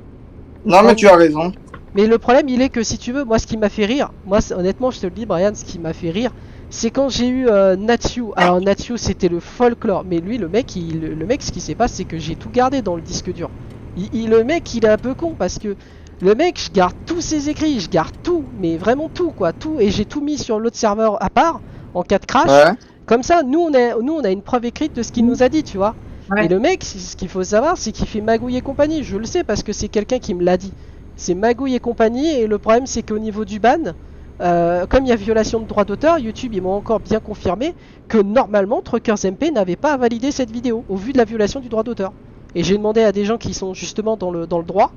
Non, mais tu as raison. Mais le problème, il est que si tu veux, moi ce qui m'a fait rire, moi honnêtement, je te le dis, Brian, ce qui m'a fait rire, c'est quand j'ai eu Natsu. Alors Natsu, c'était le folklore, mais lui, le mec, ce qui s'est passé, c'est que j'ai tout gardé dans le disque dur. Le mec, il est un peu con parce que le mec, je garde tous ses écrits, je garde tout, mais vraiment tout, quoi, tout, et j'ai tout mis sur l'autre serveur à part, en cas de crash. Ouais. Comme ça, nous, on a une preuve écrite de ce qu'il nous a dit, tu vois. Ouais. Et le mec, ce qu'il faut savoir, c'est qu'il fait magouille et compagnie. Je le sais parce que c'est quelqu'un qui me l'a dit. C'est magouille et compagnie. Et le problème, c'est qu'au niveau du ban, comme il y a violation de droit d'auteur, YouTube, ils m'ont encore bien confirmé que normalement, Truckers MP n'avait pas à valider cette vidéo au vu de la violation du droit d'auteur. Et j'ai demandé à des gens qui sont justement dans le droit,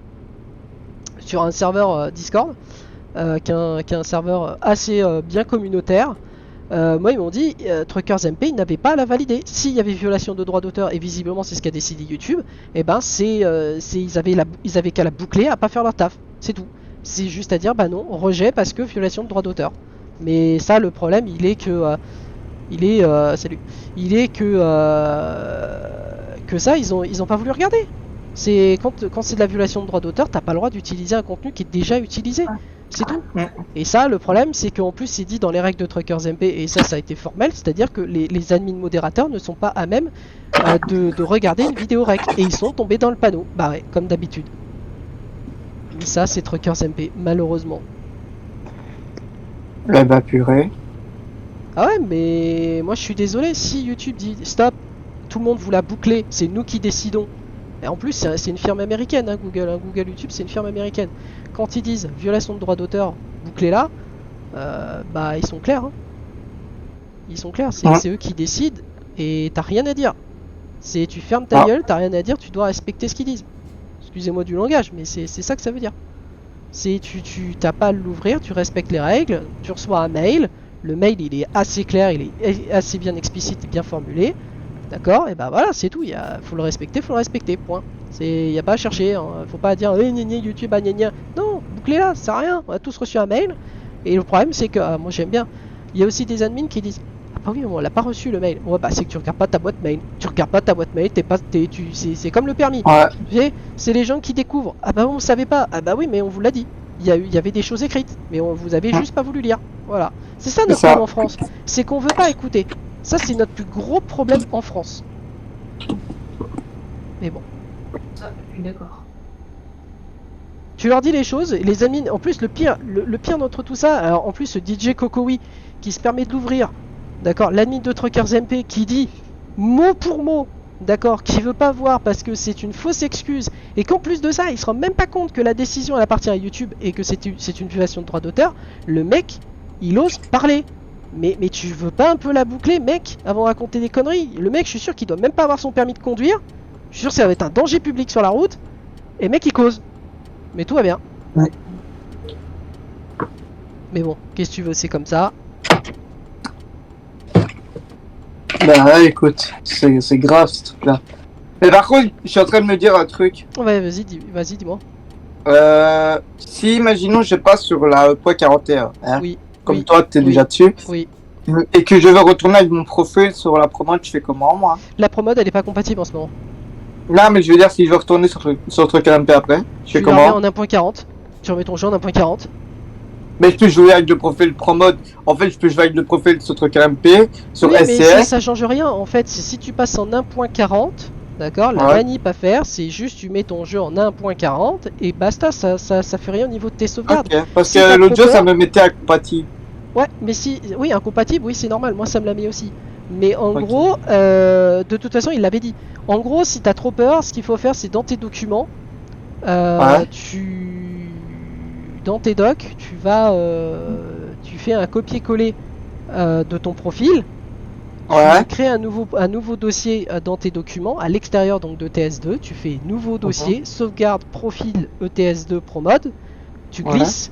sur un serveur Discord, qui est un serveur assez bien communautaire. Moi ils m'ont dit Truckers MP ils n'avaient pas à la valider. S'il y avait violation de droit d'auteur, et visiblement c'est ce qu'a décidé YouTube, et ben ils avaient qu'à la boucler, à pas faire leur taf, c'est tout. C'est juste à dire bah non, rejet parce que violation de droit d'auteur. Mais ça le problème il est que que ça ils ont pas voulu regarder. C'est quand c'est de la violation de droit d'auteur, t'as pas le droit d'utiliser un contenu qui est déjà utilisé. C'est tout. Et ça, le problème, c'est qu'en plus, c'est dit dans les règles de Truckers MP, et ça a été formel, c'est-à-dire que les admins modérateurs ne sont pas à même de regarder une vidéo rec. Et ils sont tombés dans le panneau, bah ouais, comme d'habitude. Et ça, c'est Truckers MP, malheureusement. Eh bah, purée. Ah ouais, mais moi je suis désolé, si YouTube dit stop, tout le monde vous l'a bouclé, c'est nous qui décidons. Et en plus, c'est une firme américaine, hein, Google. Hein, Google YouTube, c'est une firme américaine. Quand ils disent violation de droit d'auteur, bouclez-la, bah ils sont clairs. Hein. Ils sont clairs, c'est eux qui décident et t'as rien à dire. Tu fermes ta gueule, t'as rien à dire, tu dois respecter ce qu'ils disent. Excusez-moi du langage, mais c'est ça que ça veut dire. Tu t'as pas à l'ouvrir, tu respectes les règles, tu reçois un mail. Le mail il est assez clair, il est assez bien explicite et bien formulé. D'accord, et bah voilà, c'est tout, faut le respecter, point. Il n'y a pas à chercher, hein. Faut pas dire YouTube, ah, gna gna. Non, bouclez-la, ça sert à rien, on a tous reçu un mail. Et le problème c'est que, moi j'aime bien, il y a aussi des admins qui disent ah bah oui, on l'a pas reçu le mail. Ouais, bah c'est que tu regardes pas ta boîte mail. Tu regardes pas ta boîte mail, c'est comme le permis. Ouais. Tu sais, c'est les gens qui découvrent. Ah bah on savait pas, ah bah oui, mais on vous l'a dit. Il y avait des choses écrites, mais vous avez juste pas voulu lire. Voilà. C'est ça notre problème en France, c'est qu'on veut pas écouter. Ça, c'est notre plus gros problème en France. Mais bon. Ça, je suis d'accord. Tu leur dis les choses, et les admins. En plus, le pire d'entre tout ça, alors en plus, ce DJ Cocowi qui se permet de l'ouvrir, d'accord, l'admin de Truckers MP qui dit mot pour mot, d'accord, qui veut pas voir parce que c'est une fausse excuse, et qu'en plus de ça, il se rend même pas compte que la décision elle appartient à YouTube et que c'est une violation de droit d'auteur. Le mec, il ose parler. Mais tu veux pas un peu la boucler, mec, avant de raconter des conneries? Le mec, je suis sûr qu'il doit même pas avoir son permis de conduire. Je suis sûr que ça va être un danger public sur la route. Et mec, il cause. Mais tout va bien. Ouais. Mais bon, qu'est-ce que tu veux, c'est comme ça. Bah ouais, écoute, c'est grave ce truc-là. Mais par contre, je suis en train de me dire un truc. Ouais, vas-y, dis-moi. Si, imaginons, je passe sur la point 41, hein, Oui. comme oui, toi, t'es déjà dessus, Oui. et que je veux retourner avec mon profil sur la promode, je fais comment, moi? La promode, elle est pas compatible en ce moment. Non, mais je veux dire, si je veux retourner sur Truckers MP après, je fais Tu la remets comment? en 1.40. Tu remets ton jeu en 1.40. Mais je peux jouer avec le profil promode. En fait, je peux jouer avec le profil sur Truckers MP, sur Oui, mais SCS. ça change rien. En fait, si tu passes en 1.40, d'accord, la Ouais. manip à faire, c'est juste tu mets ton jeu en 1.40 et basta, ça fait rien au niveau de tes sauvegardes. Ok, parce Si que t'as l'autre trop jeu, ça peur- me mettait incompatible. Ouais, mais oui, incompatible, oui, c'est normal, moi ça me l'a mis aussi. Mais en Ok. gros, de toute façon, il l'avait dit. En gros, si t'as trop peur, ce qu'il faut faire, c'est dans tes documents, Ouais. dans tes docs, tu fais un copier-coller de ton profil. Ouais. Tu crées un nouveau dossier dans tes documents, à l'extérieur donc de TS2, tu fais nouveau dossier, sauvegarde profil ETS2 ProMod, tu Ouais. glisses,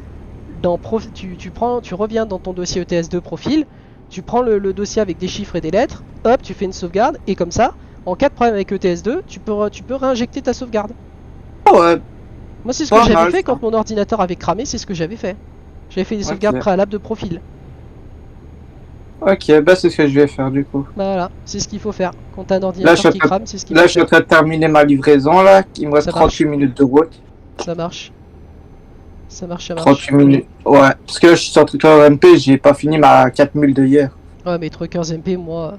tu reviens dans ton dossier ETS2 profil, tu prends le dossier avec des chiffres et des lettres, hop, tu fais une sauvegarde, et comme ça, en cas de problème avec ETS2, tu peux réinjecter ta sauvegarde. Ouais. Moi c'est ce que Pas j'avais mal, fait ça. quand mon ordinateur avait cramé, c'est ce que j'avais fait. J'avais fait des sauvegardes Ok. préalables de profil. Ok, bah c'est ce que je vais faire du coup. Bah voilà, c'est ce qu'il faut faire. Quand t'as un Là, ordinateur qui crame, c'est ce qu'il Là, faut je suis en faire. train de terminer ma livraison là. Il me reste Ça 38 marche. minutes de route. Ça marche. Ça marche. 38 minutes. Ouais. Parce que là, je suis sur Trucker MP, j'ai pas fini ma 4000 de hier. Ouais, mais Truckers MP, moi.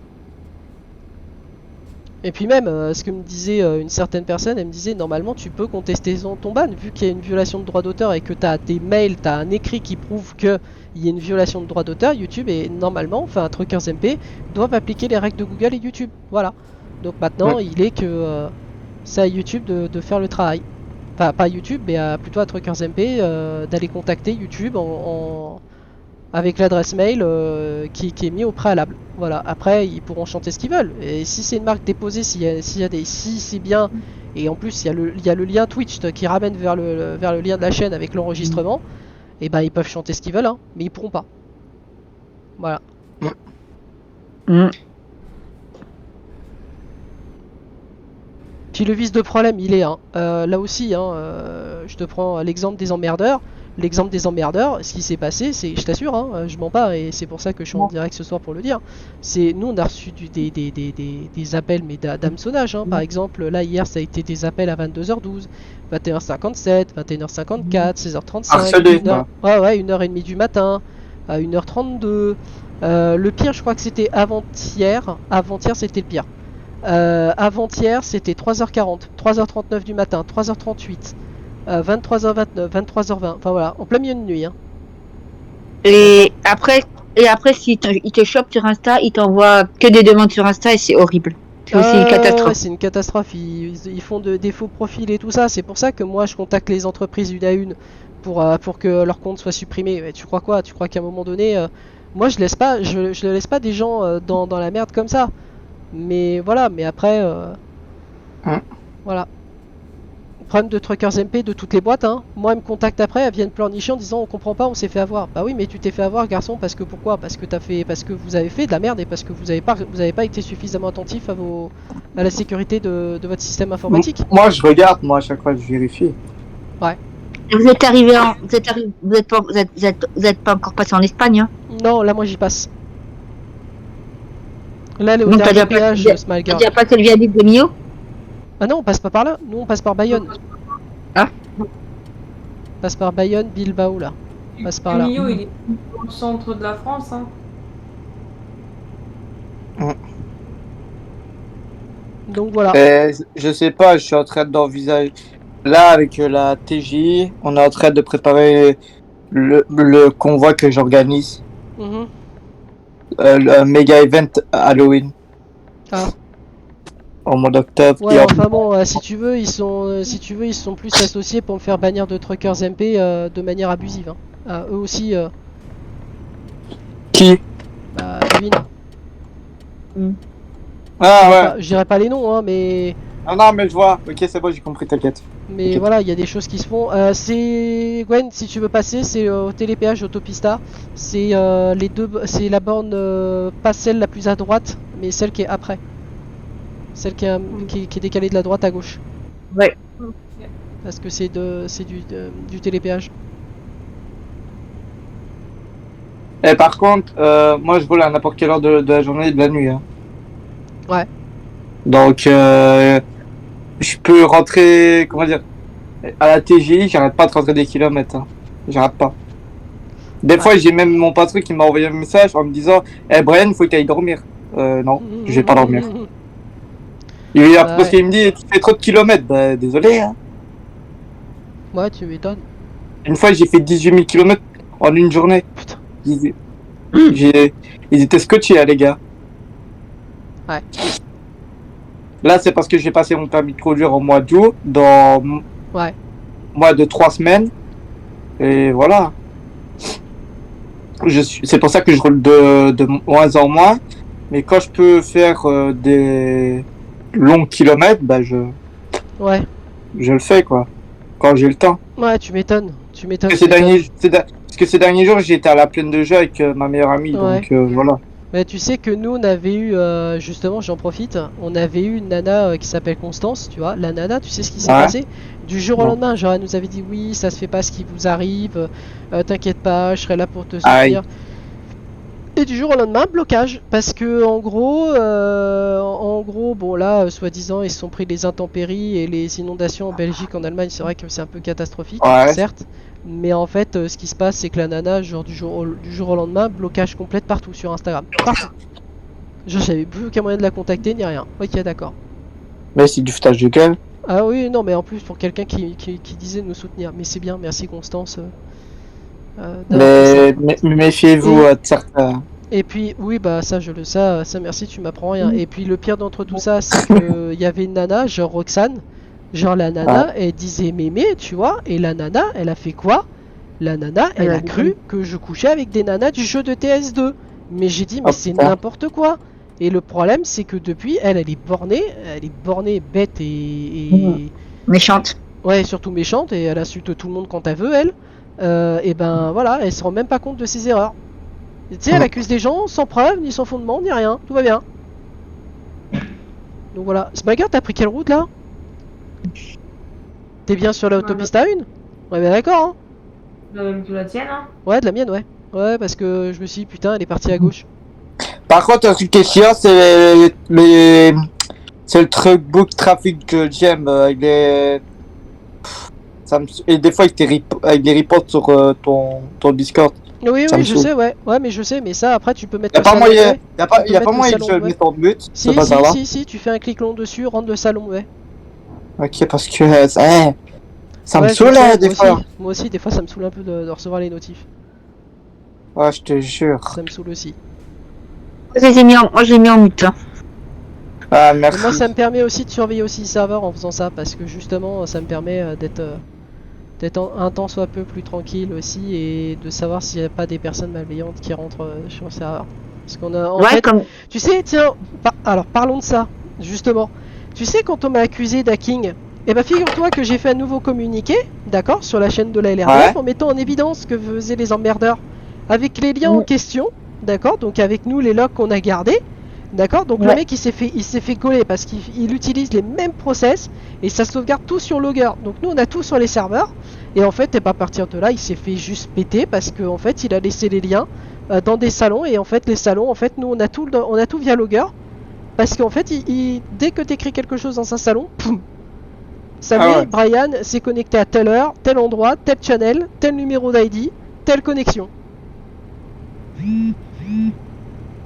Et puis même, ce que me disait une certaine personne, elle me disait normalement tu peux contester ton ban, vu qu'il y a une violation de droit d'auteur et que t'as des mails, t'as un écrit qui prouve qu'il y a une violation de droit d'auteur, YouTube et normalement, enfin Truckers MP, doivent appliquer les règles de Google et YouTube. Voilà. Donc maintenant, il est que c'est à YouTube de faire le travail. Enfin, pas à YouTube, mais plutôt à Truckers MP d'aller contacter YouTube avec l'adresse mail qui est mis au préalable. Voilà. Après, ils pourront chanter ce qu'ils veulent. Et si c'est une marque déposée, si c'est bien, et en plus il y a le lien Twitch qui ramène vers le lien de la chaîne avec l'enregistrement, et ben ils peuvent chanter ce qu'ils veulent, hein, mais ils pourront pas. Voilà. Mm. Puis le vice de problème, il est là aussi. Je te prends l'exemple des emmerdeurs. L'exemple des emmerdeurs, ce qui s'est passé, c'est, je t'assure, je mens pas, et c'est pour ça que je suis en direct ce soir pour le dire. C'est nous, on a reçu des appels, mais d'hameçonnage. Par exemple, là hier, ça a été des appels à 22h12, 21h57, 21h54, 16h35, Harcelé, 1h, ouais, 1h30 du matin, à 1h32. Le pire, je crois que c'était avant-hier. Avant-hier, c'était le pire. Avant-hier, c'était 3h40, 3h39 du matin, 3h38. 23h29, 23h20, enfin voilà, en plein milieu de nuit. Et après, si il te chope sur Insta, il t'envoie que des demandes sur Insta et c'est horrible. C'est aussi une catastrophe. Ouais, c'est une catastrophe. Ils font des faux profils et tout ça. C'est pour ça que moi je contacte les entreprises une à une pour que leur compte soit supprimé. Mais tu crois quoi? Tu crois qu'à un moment donné, moi je ne laisse pas des gens dans la merde comme ça. Mais voilà, mais après, voilà. Problème de Truckers MP de toutes les boîtes. Moi, elles me contactent après, elles viennent pleurnicher en disant on comprend pas, on s'est fait avoir. Bah oui, mais tu t'es fait avoir, garçon, parce que pourquoi? Parce que vous avez fait de la merde et parce que vous avez pas été suffisamment attentif à la sécurité de votre système informatique. Moi, je regarde, moi, à chaque fois, je vérifie. Vous êtes pas encore passé en Espagne, hein? Non, là, moi, j'y passe. Là, le Donc, t'as dernier déjà péage, pas- Smile T'as Girl. déjà passé le viaduc de Millau? Ah non, on passe pas par là. Nous, on passe par Bayonne. Ah. On passe par Bayonne, Bilbao, là. On passe par là. Millau, il est au centre de la France. Donc voilà. Je sais pas, je suis en train d'envisager. Là, avec la TJ, on est en train de préparer le convoi que j'organise. Mhm. Le méga event Halloween. Ah. Au mois d'octobre. Ouais, Et en- enfin bon, si tu veux, ils sont plus associés pour me faire bannir de Truckers MP de manière abusive. Eux aussi, Qui? bah, devine. Ah ouais. Je dirais pas les noms, mais Ah non, mais je vois. Ok, c'est bon, j'ai compris, t'inquiète. Ok. voilà, il y a des choses qui se font. C'est Gwen, si tu veux passer, c'est au télépéage Autopista. C'est c'est la borne, pas celle la plus à droite, mais celle qui est après. Celle qui est décalée de la droite à gauche. Ouais. Parce que c'est du télépéage. Et par contre, moi je vole à n'importe quelle heure de la journée et de la nuit. Ouais. Donc, je peux rentrer, comment dire, à la TGI, j'arrête pas de rentrer des kilomètres. J'arrête pas. Des fois, j'ai même mon patron qui m'a envoyé un message en me disant Brian, faut que tu ailles dormir. Non, je vais pas dormir. Parce qu'il me dit tu fais trop de kilomètres. Bah, désolé. Ouais, tu m'étonnes. Une fois, j'ai fait 18 000 kilomètres en une journée. Putain. Ils étaient scotchés, les gars. Ouais. Là, c'est parce que j'ai passé mon permis de conduire au mois d'août, dans moins de 3 semaines. Et voilà. C'est pour ça que je roule de moins en moins. Mais quand je peux faire des longs kilomètres, bah Ouais. je le fais quoi. Quand j'ai le temps. Ouais, tu m'étonnes. Tu m'étonnes. Parce que ces derniers jours, j'étais à la plaine de jeu avec ma meilleure amie, Ouais. donc voilà. Mais tu sais que nous, on avait eu, justement, j'en profite, on avait eu une nana qui s'appelle Constance, tu vois. La nana, tu sais ce qui s'est Ouais. passé? Du jour au Non. lendemain, genre, elle nous avait dit oui, ça se fait pas ce qui vous arrive, t'inquiète pas, je serai là pour te Aïe. soutenir. Et du jour au lendemain, blocage. Parce que, en gros, bon, là, soi-disant, ils se sont pris les intempéries et les inondations en Belgique, en Allemagne, c'est vrai que c'est un peu catastrophique, Ouais. certes. Mais en fait, ce qui se passe, c'est que la nana, genre, du jour au lendemain, blocage complet partout sur Instagram. Partout. Genre, j'avais plus aucun moyen de la contacter ni rien. Ok, d'accord. Mais c'est du foutage de gueule. Ah oui, non, mais en plus, pour quelqu'un qui disait nous soutenir. Mais c'est bien, merci Constance. D'avoir fait ça. Mais méfiez-vous Et- de certains. Et puis, oui, bah ça, ça merci, tu m'apprends rien. Et puis, le pire d'entre tout ça, c'est que il y avait une nana, genre Roxane. Genre, la nana, elle disait mémé, tu vois. Et la nana, elle a fait quoi? La nana, elle a cru que je couchais avec des nanas du jeu de TS2. Mais j'ai dit, mais Oh, c'est putain. n'importe quoi. Et le problème, c'est que depuis, elle est bornée, bête et Méchante. ouais, surtout méchante, et elle insulte tout le monde quand elle veut, elle. Et ben voilà, elle se rend même pas compte de ses erreurs. Et tu sais, elle accuse des gens sans preuve, ni sans fondement, ni rien. Tout va bien. Donc voilà. Smagger, t'as pris quelle route là? T'es bien sur l'autopiste A1? Ouais, ben d'accord, hein. De la tienne, hein. Ouais, de la mienne, ouais. Ouais, parce que je me suis dit, putain, elle est partie à gauche. Par contre, un truc qui est chiant, c'est le truc book trafic que j'aime. Et des fois, avec des reports sur ton Discord. Oui, Ça oui, me je saoule. sais, ouais. Ouais, mais je sais, mais ça, après, tu peux mettre Y a le pas salon moyen, ouais. y a pas, Tu peux y a mettre pas le moyen que salon je le ouais. mette en but, ce Si, bazar-là. si, tu fais un clic long dessus, rendre le salon, ouais. Ok, parce que ça me Ouais, je saoule sais, des fois. Moi aussi, des fois, ça me saoule un peu de recevoir les notifs. Ouais, je te jure. Ça me saoule aussi. Moi, je l'ai mis en mute. Hein. Ah, Et merci. moi, ça me permet aussi de surveiller aussi le serveur en faisant ça, parce que justement, ça me permet d'être un temps soit peu plus tranquille aussi, et de savoir s'il n'y a pas des personnes malveillantes qui rentrent sur le serveur. Parce qu'on a, en Ouais, fait, comme. tu sais, tiens, alors parlons de ça, justement. Tu sais, quand on m'a accusé d'hacking, eh ben figure-toi que j'ai fait un nouveau communiqué, d'accord, sur la chaîne de la LRDF, Ouais. en mettant en évidence ce que faisaient les emmerdeurs, avec les liens en question, d'accord, donc avec nous les logs qu'on a gardés, d'accord, donc le Ouais. mec il s'est fait gauler parce qu'il utilise les mêmes process et ça sauvegarde tout sur Logger. Donc nous on a tout sur les serveurs et en fait, et pas à partir de là, il s'est fait juste péter parce qu'en fait, il a laissé les liens dans des salons et en fait les salons, en fait, nous on a tout via Logger. Parce qu'en fait, dès que tu écris quelque chose dans un salon, poum, ça Ah met ouais. Brian s'est connecté à telle heure, tel endroit, tel channel, tel numéro d'ID, telle connexion.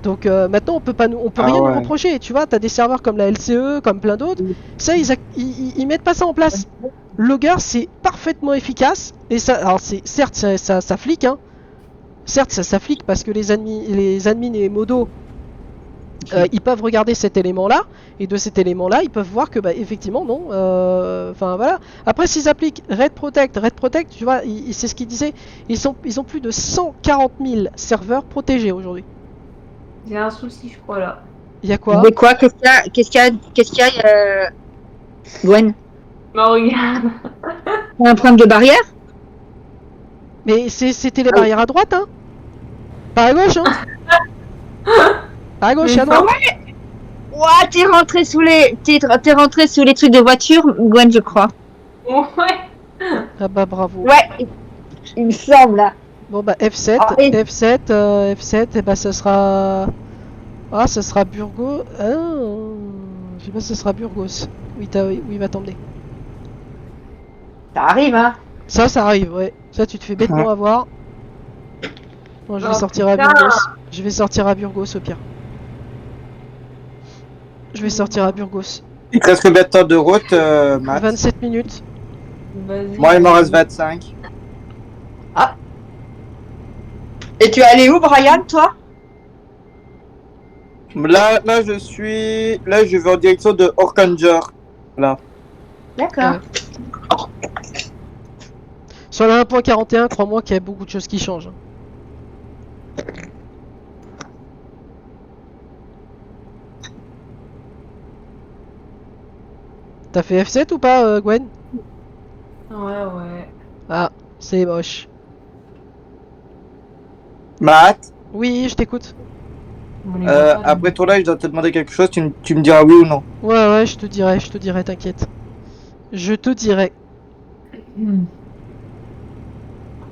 Donc maintenant, on peut Ah rien nous ouais. reprocher. Tu vois, t'as des serveurs comme la LCE, comme plein d'autres. Ça, ils mettent pas ça en place. Logger, c'est parfaitement efficace. Et ça, alors certes, ça flique, hein. Certes, ça flique parce que les admins et modos, ils peuvent regarder cet élément-là, et de cet élément-là, ils peuvent voir que, bah, effectivement, non. Enfin, voilà. Après, s'ils appliquent Red Protect, tu vois, c'est ce qu'ils disaient, ils ont plus de 140 000 serveurs protégés aujourd'hui. J'ai un souci, je crois, là. Il y a quoi? Mais quoi? Qu'est-ce qu'il y a, Gwen? Mais regarde. Un problème de barrière? Mais c'était les barrières à droite, hein. Pas à gauche, hein. Pas à gauche, à droite. Ouah, t'es rentré sous les trucs de voiture, Gwen, je crois. Ouais. Ah bah bravo. Ouais, il me semble là. Bon bah F7, Ah, et- F7, et bah ce sera... Ah, ce sera Burgos... Ah, je sais pas si ce sera Burgos. Oui, oui, il va t'emmener. Ça arrive, hein. Ça arrive, ouais. Ça, tu te fais bêtement avoir. Bon, je vais Oh, sortir à putain. Burgos. Je vais sortir à Burgos au pire. Je vais sortir à Burgos. Il te reste combien de temps de route, Matt? 27 minutes. Vas-y. Moi, il m'en reste 25. Et tu es allé où, Brian, toi? Là, je vais en direction de Orkanger. Là. D'accord. Sur la 1.41, crois-moi qu'il y a beaucoup de choses qui changent. T'as fait F7 ou pas, Gwen? Ouais. Ah, c'est moche. Matt, Oui, je t'écoute. On les voit pas, après donc. ton live, je dois te demander quelque chose, tu me diras oui ou non. Ouais, je te dirai, t'inquiète. Je te dirai.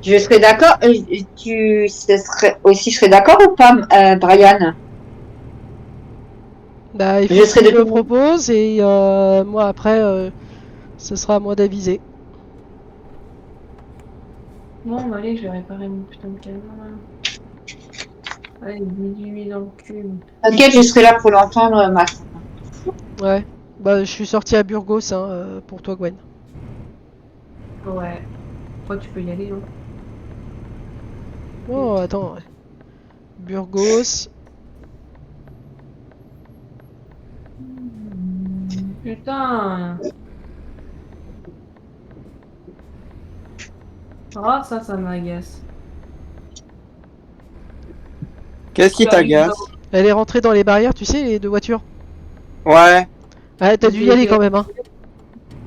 Je serais d'accord. Je serais d'accord ou pas, Brian? Bah, il faut Je que tu serais me de le ton proposes et moi après, ce sera à moi d'aviser. Bon, bah, allez, je vais réparer mon putain de canon là. Allez, 18 dans le cul. T'inquiète, je serai là pour l'entendre, Matt. Ouais. Bah, je suis sorti à Burgos, hein, pour toi, Gwen. Ouais. Toi, tu peux y aller, hein. Oh, attends. Ouais. Burgos. Putain. Ah, ça m'agace. Qu'est-ce qui Tu arrives t'agace? là-haut. Elle est rentrée dans les barrières, tu sais, les deux voitures. Ouais. Ah, t'as dû y aller quand même, hein.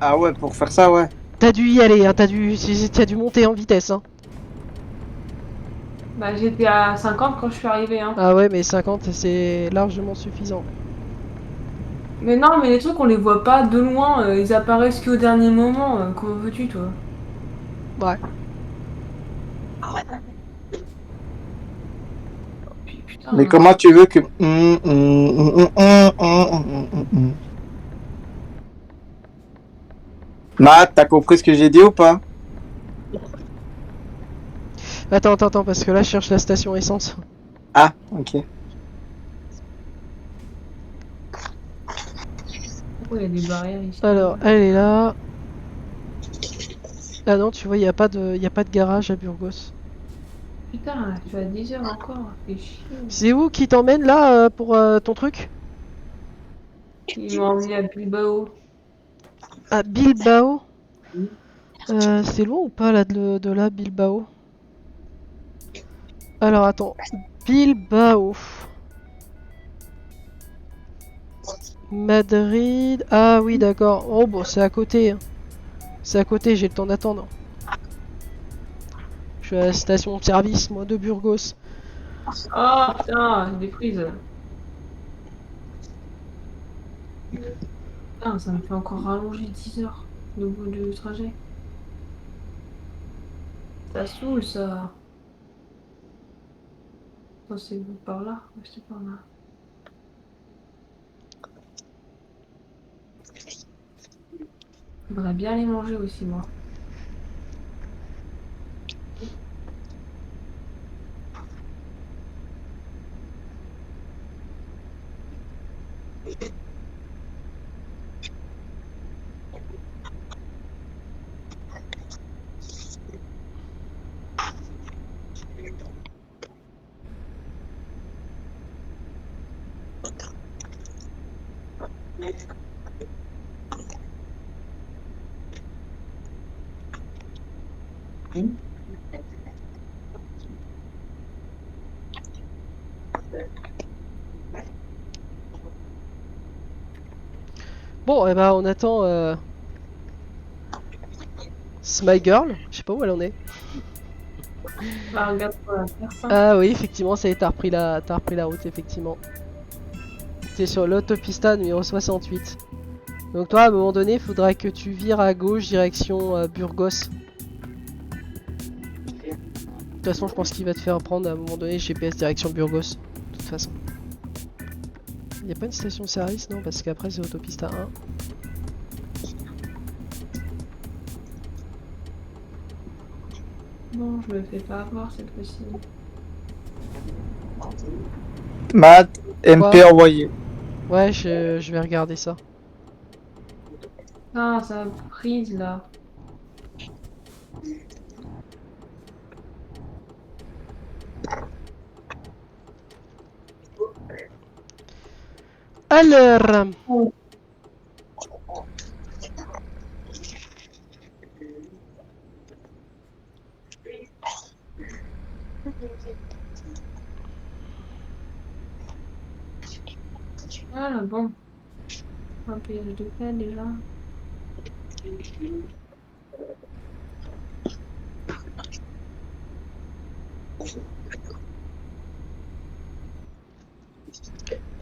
Ah ouais, pour faire ça, ouais. T'as dû y aller, hein. T'as dû monter en vitesse, hein. Bah, j'étais à 50 quand je suis arrivée, hein. Ah ouais, mais 50, c'est largement suffisant. Mais non, mais les trucs, on les voit pas de loin. Ils apparaissent qu'au dernier moment. Comment veux-tu, toi? Ouais. Puis, putain. Mais comment tu veux que... Matt, t'as compris ce que j'ai dit ou pas? Attends, parce que là, je cherche la station essence. Ah, ok. Pourquoi il y a des barrières ici? Alors, elle est là. Ah non, tu vois, y a pas de garage à Burgos. Putain, tu as 10 heures encore. Fais chier. C'est où qui t'emmène là pour ton truc? Ils m'ont emmené à Bilbao. À Bilbao? C'est loin ou pas là de là, Bilbao? Alors attends, Bilbao. Madrid. Ah oui, d'accord. Oh bon, c'est à côté, hein. C'est à côté, j'ai le temps d'attendre. Je suis à la station de service, moi, de Burgos. Ah, putain, j'ai des frises. Putain, ça me fait encore rallonger 10 heures le bout du trajet. Ça saoule, ça. Attends, c'est par là? Ouais, c'est par là. J'aimerais bien les manger aussi, moi. Bon, et ben on attend My Girl. Je sais pas où elle en est. Bah, regarde pour la faire, ça. Ah oui, effectivement, ça y est, t'as repris la route, effectivement. T'es sur l'autopista numéro 68. Donc toi, à un moment donné, il faudra que tu vires à gauche, direction Burgos. De toute façon, je pense qu'il va te faire prendre à un moment donné GPS direction Burgos. De toute façon. Il n'y a pas une station de service, non? Parce qu'après, c'est autopista 1. Non, je me fais pas avoir cette fois-ci. Matt, MP Quoi? envoyé. Ouais, je vais regarder ça. Ah, ça a prise là. Alors... Voilà, bon. Un payage de paix déjà.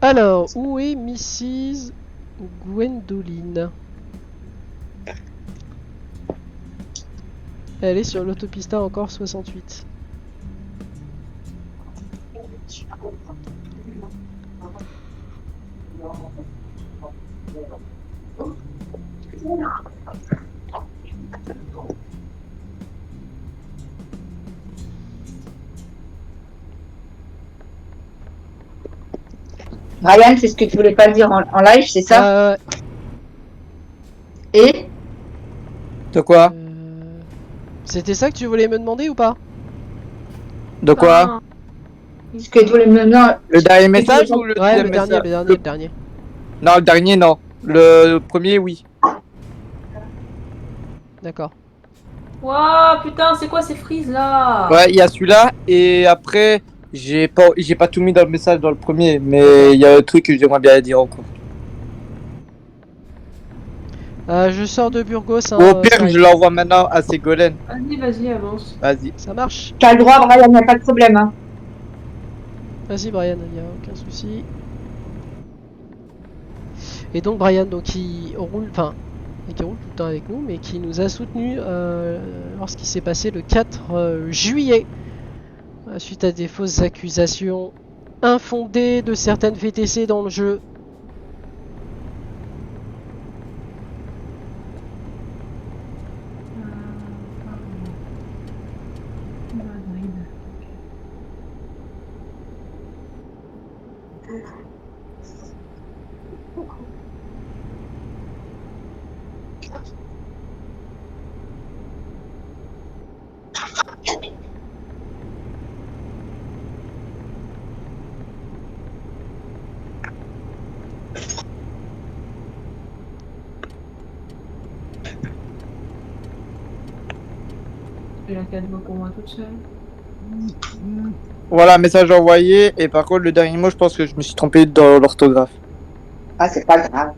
Alors, où est Mrs. Gwendoline? Elle est sur l'autopista encore 68. Ryan, c'est ce que tu voulais pas dire en live, c'est ça? Et De quoi? C'était ça que tu voulais me demander ou pas? De quoi? ce que tu voulais me dire? Le dernier message ou le Ouais, deuxième message? le dernier. Non, le dernier, non. Le premier, oui. D'accord. Waouh, putain, c'est quoi ces frises là? Ouais, il y a celui-là, et après, j'ai pas tout mis dans le message dans le premier, mais il y a un truc que j'aimerais bien dire encore. Je sors de Burgos. Hein, Ou au pire, ça je l'envoie maintenant à Ségolène. Vas-y, avance. Vas-y. Ça marche. T'as le droit, Brian, y a pas de problème. Hein. Vas-y Brian, il n'y a aucun souci. Et donc Brian, donc qui roule tout le temps avec nous, mais qui nous a soutenu lorsqu'il s'est passé le 4 juillet, suite à des fausses accusations infondées de certaines VTC dans le jeu. J'ai la cadeau pour moi toute seule. Voilà, message envoyé, et par contre, le dernier mot, je pense que je me suis trompé dans l'orthographe. Ah, c'est pas grave.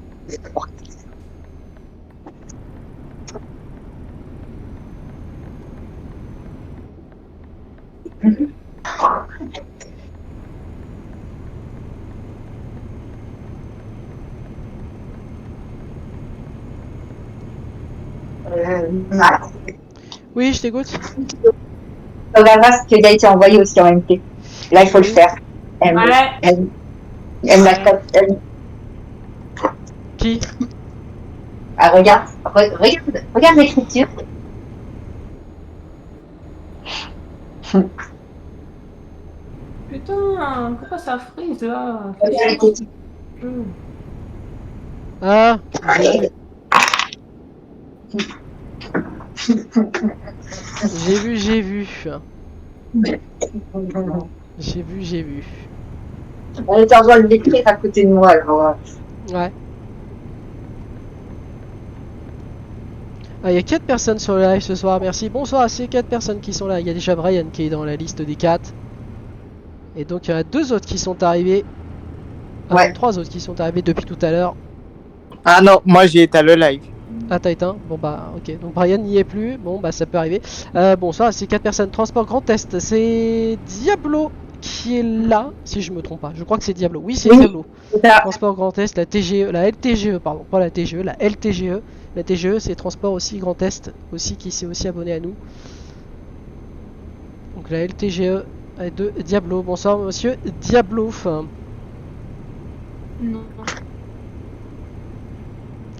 Voilà. Oui, je t'écoute. On verra ce qui a été envoyé aussi en MT. Là, il faut le faire. Ouais. Qui? Ah, regarde l'écriture. Putain, pourquoi ça frise là? Ah, j'ai vu. J'ai vu. Elle était en train de l'écrire à côté de moi, alors. Ouais. Ah, il y a 4 personnes sur le live ce soir, merci. Bonsoir à ces 4 personnes qui sont là. Il y a déjà Brian qui est dans la liste des 4. Et donc il y en a 2 autres qui sont arrivés. Ouais. 3 autres qui sont arrivés depuis tout à l'heure. Ah non, moi j'ai éteint le live. Ah, t'as éteint? Bon bah ok, donc Brian n'y est plus, bon bah ça peut arriver. Bonsoir à ces 4 personnes. Transport Grand Est, c'est Diablo qui est là, si je me trompe pas. Je crois que c'est Diablo. Oui, c'est Diablo. Transport Grand Est, la TGE, la LTGE, pardon, pas la TGE, la LTGE. La TGE, c'est Transport aussi Grand Est, aussi qui s'est aussi abonné à nous. Donc la LTGE de Diablo. Bonsoir monsieur Diablo. Non.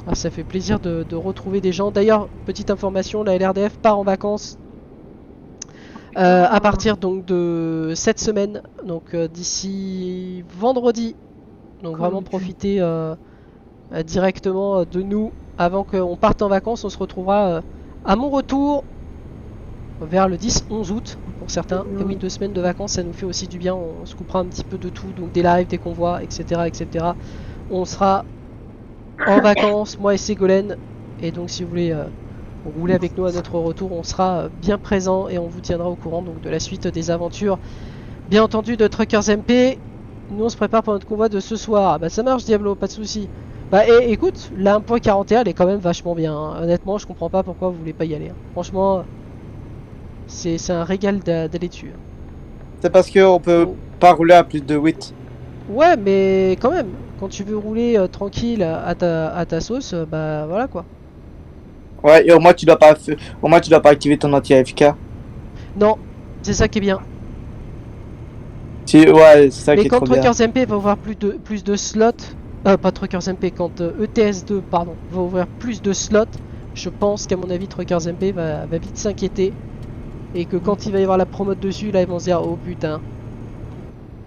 Ah, ça fait plaisir de retrouver des gens. D'ailleurs, petite information, la LRDF part en vacances à partir donc de cette semaine, donc d'ici vendredi. Donc vraiment profitez directement de nous avant qu'on parte en vacances. On se retrouvera à mon retour vers le 10-11 août pour certains. Et oui, 2 semaines de vacances, ça nous fait aussi du bien. On se coupera un petit peu de tout, donc des lives, des convois, etc. etc. On sera en vacances, moi et Ségolène. Et donc si vous voulez rouler avec nous à notre retour, on sera bien présent et on vous tiendra au courant donc de la suite des aventures. Bien entendu de Truckers MP. Nous on se prépare pour notre convoi de ce soir. Bah ça marche Diablo, pas de soucis. Bah écoute, la 1.41 elle est quand même vachement bien. Hein. Honnêtement, je comprends pas pourquoi vous voulez pas y aller. Hein. Franchement, c'est un régal d'aller dessus. Hein. C'est parce qu'on peut Oh. pas rouler à plus de 8. Ouais, mais quand même, quand tu veux rouler tranquille à ta sauce, bah voilà quoi. Ouais, et au moins tu dois pas activer ton anti-AFK. Non, c'est ça qui est bien. Ouais, c'est ça Mais qui est quand trop bien. Truckers MP va ouvrir plus de slots, pas Truckers MP, quand ETS2 pardon, va ouvrir plus de slots, je pense qu'à mon avis Truckers MP va vite s'inquiéter. Et que quand il va y avoir la promote dessus, là ils vont se dire oh putain.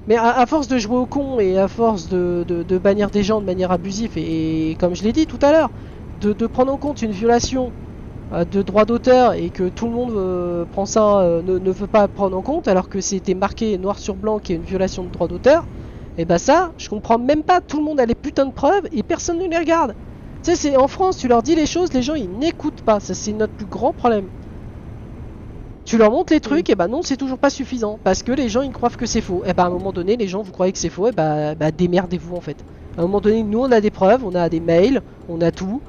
Mais à force de jouer au con et à force de bannir des gens de manière abusive, et comme je l'ai dit tout à l'heure, de prendre en compte une violation de droit d'auteur et que tout le monde prend ça, ne veut pas prendre en compte alors que c'était marqué noir sur blanc qu'il y a une violation de droit d'auteur, et bah ça, je comprends même pas, tout le monde a les putains de preuves et personne ne les regarde. Tu sais, c'est en France, tu leur dis les choses, les gens ils n'écoutent pas, ça c'est notre plus grand problème. Tu leur montres les trucs, et bah non, c'est toujours pas suffisant. Parce que les gens ils croient que c'est faux. Et bah à un moment donné, les gens vous croyez que c'est faux, et bah démerdez-vous en fait. À un moment donné, nous on a des preuves, on a des mails, on a tout.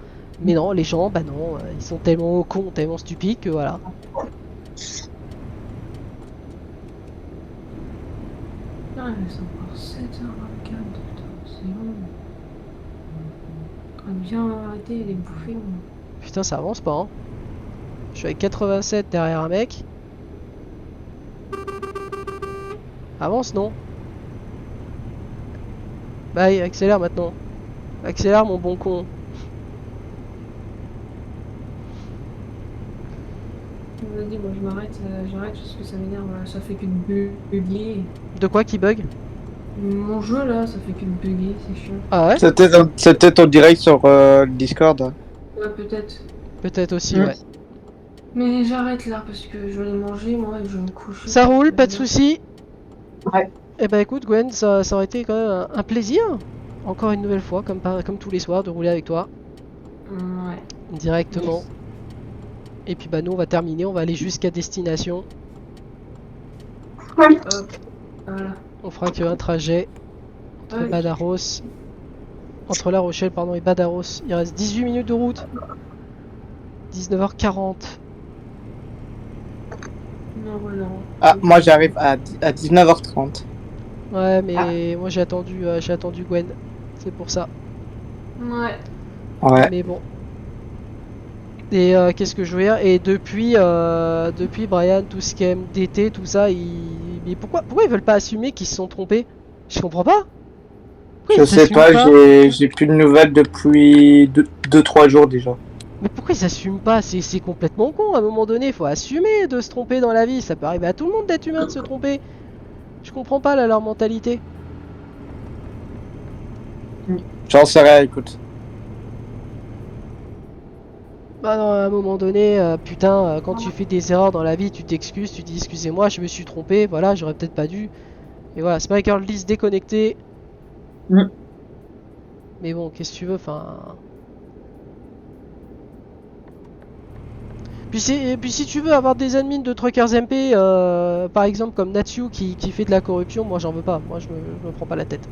Mais non, les gens, bah non, ils sont tellement cons, tellement stupides que voilà. Ah, mais c'est encore 7h24, putain, c'est long. On a bien arrêté les bouffées. Putain, ça avance pas, hein. Je suis avec 87 derrière un mec. Avance, non? Bah, accélère maintenant. Accélère, mon bon con. Je me dis, moi j'arrête parce que ça m'énerve, ça fait que de bugger. De quoi qui bug? Mon jeu là, ça fait que de bugger, c'est chiant. Ah ouais? C'était en direct sur le Discord. Ouais, peut-être. Peut-être aussi, Mm. ouais. Mais j'arrête là parce que je vais aller manger, moi, et je vais me coucher. Ça roule, pas de soucis. Ouais. Eh bah écoute Gwen, ça aurait été quand même un plaisir. Encore une nouvelle fois, comme tous les soirs, de rouler avec toi. Ouais. Directement. Et puis bah nous on va terminer, on va aller jusqu'à destination. Hop. Voilà. On fera qu'un trajet entre Ouais. Badaros. Entre La Rochelle pardon et Badaros. Il reste 18 minutes de route. 19h40. Non, voilà. Ah, moi j'arrive à 19h30. Ouais mais moi j'ai attendu Gwen. C'est pour ça. Ouais. Ouais. Mais bon. Et qu'est-ce que je veux dire? Et depuis Brian, tout ce qui est MDT, tout ça, mais pourquoi ils veulent pas assumer qu'ils se sont trompés? Je comprends pas. Pourquoi Je ils sais assument pas, j'ai plus de nouvelles depuis 2-3 jours déjà. Mais pourquoi ils assument pas? C'est complètement con. À un moment donné, faut assumer de se tromper dans la vie. Ça peut arriver à tout le monde d'être humain, de se tromper. Je comprends pas là, leur mentalité. J'en sais rien, écoute. Bah non, à un moment donné, putain, quand tu fais des erreurs dans la vie, tu t'excuses, tu dis excusez-moi, je me suis trompé, voilà, j'aurais peut-être pas dû. Et voilà, Spiker List déconnecté. Mm. Mais bon, qu'est-ce que tu veux, enfin. Puis si tu veux avoir des admins de Truckers MP, par exemple comme Natsu qui fait de la corruption, moi j'en veux pas, moi je me prends pas la tête.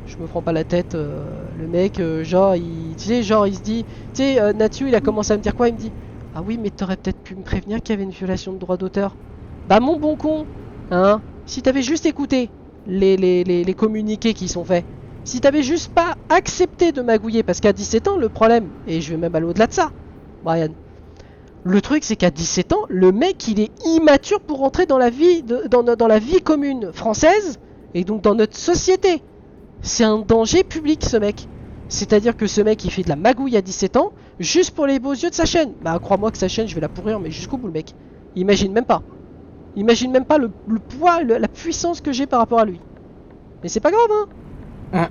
Je me prends pas la tête, le mec, genre, tu sais, genre, il se dit, tu sais, Natsu, il a commencé à me dire quoi? Il me dit, ah oui, mais t'aurais peut-être pu me prévenir qu'il y avait une violation de droit d'auteur. Bah, mon bon con, hein, si t'avais juste écouté les communiqués qui sont faits, si t'avais juste pas accepté de magouiller, parce qu'à 17 ans, le problème, et je vais même aller au-delà de ça, Brian, le truc, c'est qu'à 17 ans, le mec, il est immature pour rentrer dans la vie, dans la vie commune française, et donc dans notre société. C'est un danger public ce mec. C'est-à-dire que ce mec il fait de la magouille à 17 ans juste pour les beaux yeux de sa chaîne. Bah crois-moi que sa chaîne je vais la pourrir mais jusqu'au bout le mec. Imagine même pas. Imagine même pas le poids, la puissance que j'ai par rapport à lui. Mais c'est pas grave hein.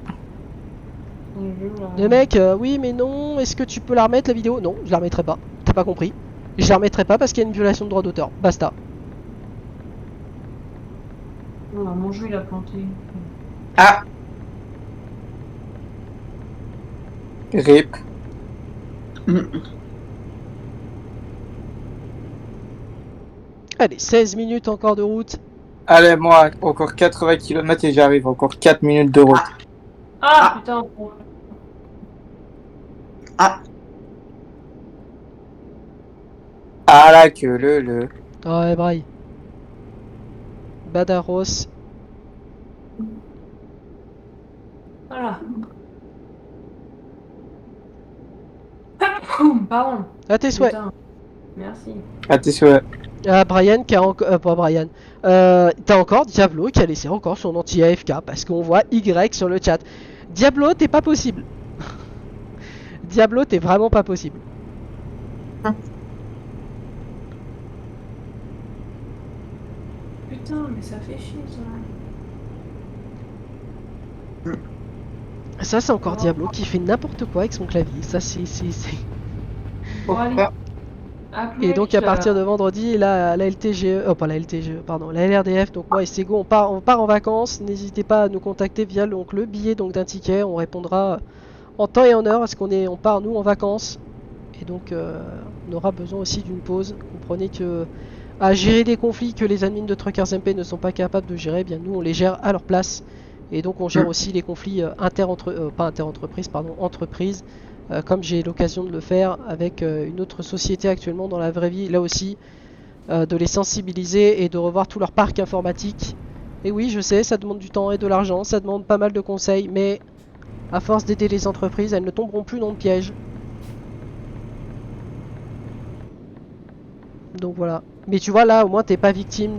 Le mec, oui mais non, est-ce que tu peux la remettre la vidéo? Non, je la remettrai pas. T'as pas compris. Je la remettrai pas parce qu'il y a une violation de droit d'auteur. Basta. Non, mon jeu il a planté. Ah, RIP. Allez, 16 minutes encore de route. Allez, moi, encore 80 km et j'arrive. Encore 4 minutes de route. Ah, putain. Ah là que le. Ouais, braille. Badaros. Voilà. Pardon. À tes souhaits. Putain. Merci. Ah t'es sûr. Ah, Brian qui a encore. Pas Brian. T'as encore Diablo qui a laissé encore son anti-AFK parce qu'on voit Y sur le chat. Diablo, t'es pas possible. Diablo, t'es vraiment pas possible. Putain, mais ça fait chier ça. Ça, c'est encore Diablo qui fait n'importe quoi avec son clavier. Ça, c'est. Bon, allez. À plus, Et donc à partir de vendredi, la LTGE, oh pas la LTGE, pardon, la LRDF, donc moi et Sego, on part en vacances. N'hésitez pas à nous contacter via donc, le billet donc d'un ticket. On répondra en temps et en heure parce on part nous en vacances. Et donc on aura besoin aussi d'une pause. Comprenez que à gérer des conflits que les admins de Truckers MP ne sont pas capables de gérer, eh bien nous on les gère à leur place. Et donc on gère aussi les conflits entreprises. Comme j'ai l'occasion de le faire avec une autre société actuellement dans la vraie vie, là aussi, de les sensibiliser et de revoir tout leur parc informatique. Et oui, je sais, ça demande du temps et de l'argent, ça demande pas mal de conseils, mais à force d'aider les entreprises, elles ne tomberont plus dans le piège. Donc voilà. Mais tu vois, là, au moins, t'es pas victime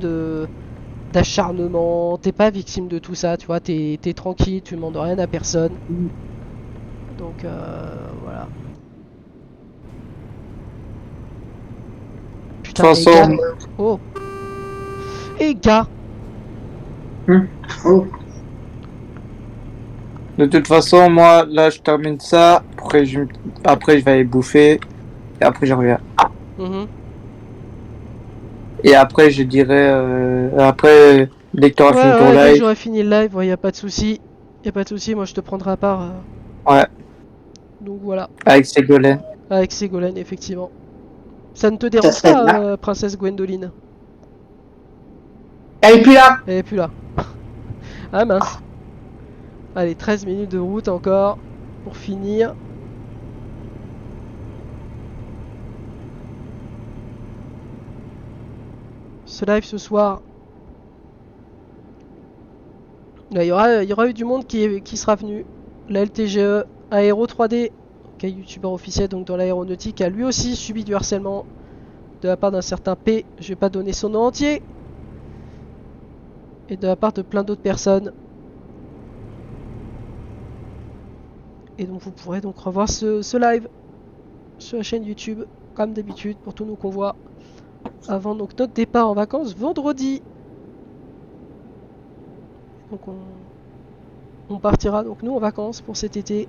d'acharnement, t'es pas victime de tout ça, tu vois, t'es tranquille, tu demandes rien à personne. Donc voilà. Putain, De toute façon, les gars. Oh. Et gars. Oh. de toute façon, moi, là, je termine ça. Après, je vais aller bouffer. Et après, je reviens. Mhm. Et après, je dirais. Après, dès que tu auras fini ton Dès que live. j'aurai fini le live, y a pas de souci. Y a pas de souci, moi je te prendrai à part. Ouais, Donc voilà. avec Ségolène. Avec Ségolène, effectivement. Ça ne te Ça dérange serait pas, là. princesse Gwendoline? Elle est plus là. Elle est plus là. Ah mince. Allez, 13 minutes de route encore pour finir. Ce live ce soir. Là, il y aura eu du monde qui sera venu. La LTGE, Aéro 3D, qui est youtubeur officiel donc dans l'aéronautique, a lui aussi subi du harcèlement de la part d'un certain P. Je vais pas donner son nom entier. Et de la part de plein d'autres personnes. Et donc vous pourrez donc revoir ce live sur la chaîne YouTube, comme d'habitude, pour tous nos convois. Avant donc notre départ en vacances vendredi. Donc on partira donc nous en vacances pour cet été.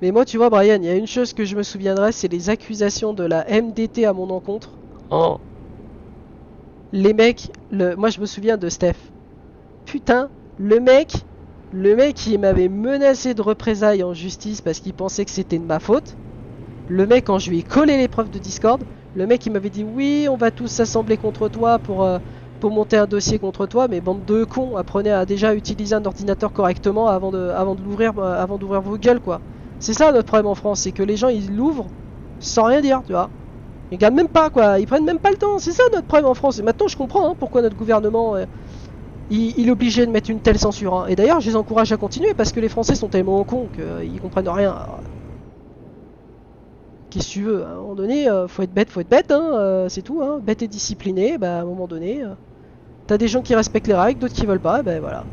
Mais moi tu vois Brian, il y a une chose que je me souviendrai, c'est les accusations de la MDT à mon encontre. Oh. Les mecs, moi je me souviens de Steph. Putain, le mec il m'avait menacé de représailles en justice parce qu'il pensait que c'était de ma faute. Le mec, quand je lui ai collé les preuves de Discord, le mec il m'avait dit oui, on va tous s'assembler contre toi pour monter un dossier contre toi, mais bande de cons, apprenez à déjà utiliser un ordinateur correctement avant d'ouvrir vos gueules quoi. C'est ça notre problème en France, c'est que les gens ils l'ouvrent sans rien dire, tu vois. Ils regardent même pas quoi, ils prennent même pas le temps, c'est ça notre problème en France. Et maintenant je comprends pourquoi notre gouvernement il est obligé de mettre une telle censure. Hein. Et d'ailleurs je les encourage à continuer parce que les Français sont tellement cons qu'ils comprennent rien. Qu'est-ce que tu veux, à un moment donné, faut être bête, hein, c'est tout, hein. Bête et discipliné, bah à un moment donné, t'as des gens qui respectent les règles, d'autres qui veulent pas, et ben voilà.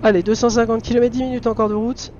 Allez, 250 km 10 minutes encore de route.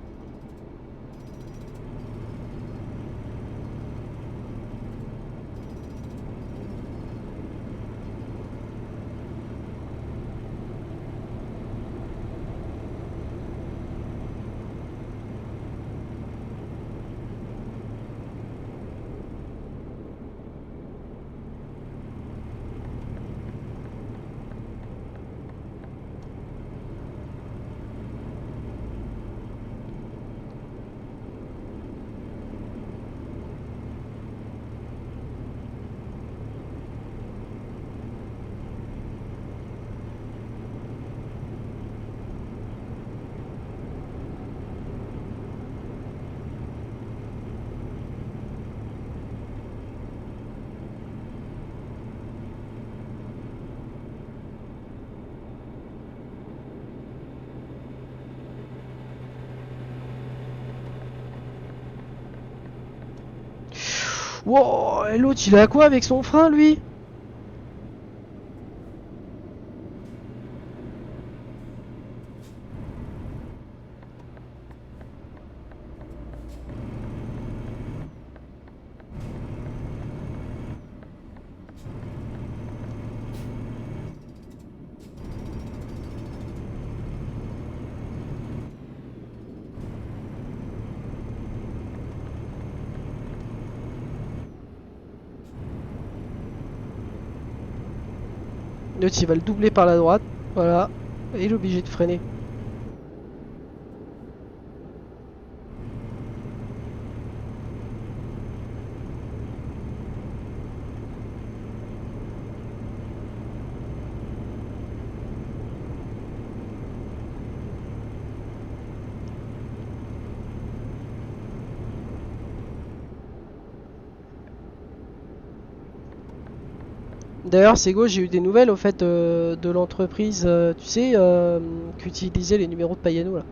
Wow, et l'autre, il a quoi avec son frein, lui? L'autre, il va le doubler par la droite. Voilà. Et il est obligé de freiner. D'ailleurs, Sego, j'ai eu des nouvelles au fait de l'entreprise, tu sais, qui utilisait les numéros de Payano là.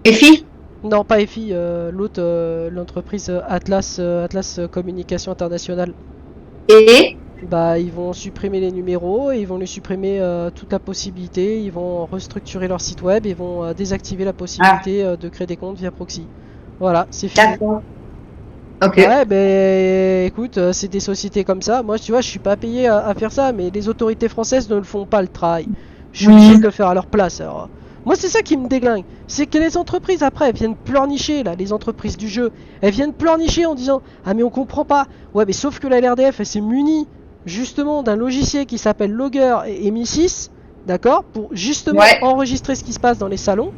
Et filles? Non, pas EFI, l'autre, l'entreprise Atlas Communication Internationale. Et Bah, ils vont supprimer les numéros, et ils vont les supprimer toute la possibilité, ils vont restructurer leur site web, et vont désactiver la possibilité de créer des comptes via proxy. Voilà, c'est fini. d'accord. Ok. Ouais, ben écoute, c'est des sociétés comme ça. Moi, tu vois, je suis pas payé à faire ça, mais les autorités françaises ne le font pas le travail. Je suis obligé de le faire à leur place. Alors, moi, c'est ça qui me déglingue. C'est que les entreprises, après, elles viennent pleurnicher, là, les entreprises du jeu. Elles viennent pleurnicher en disant: ah, mais on comprend pas. Ouais, mais sauf que la LRDF, elle s'est munie, justement, d'un logiciel qui s'appelle Logger et Mi6, d'accord, pour justement Ouais. enregistrer ce qui se passe dans les salons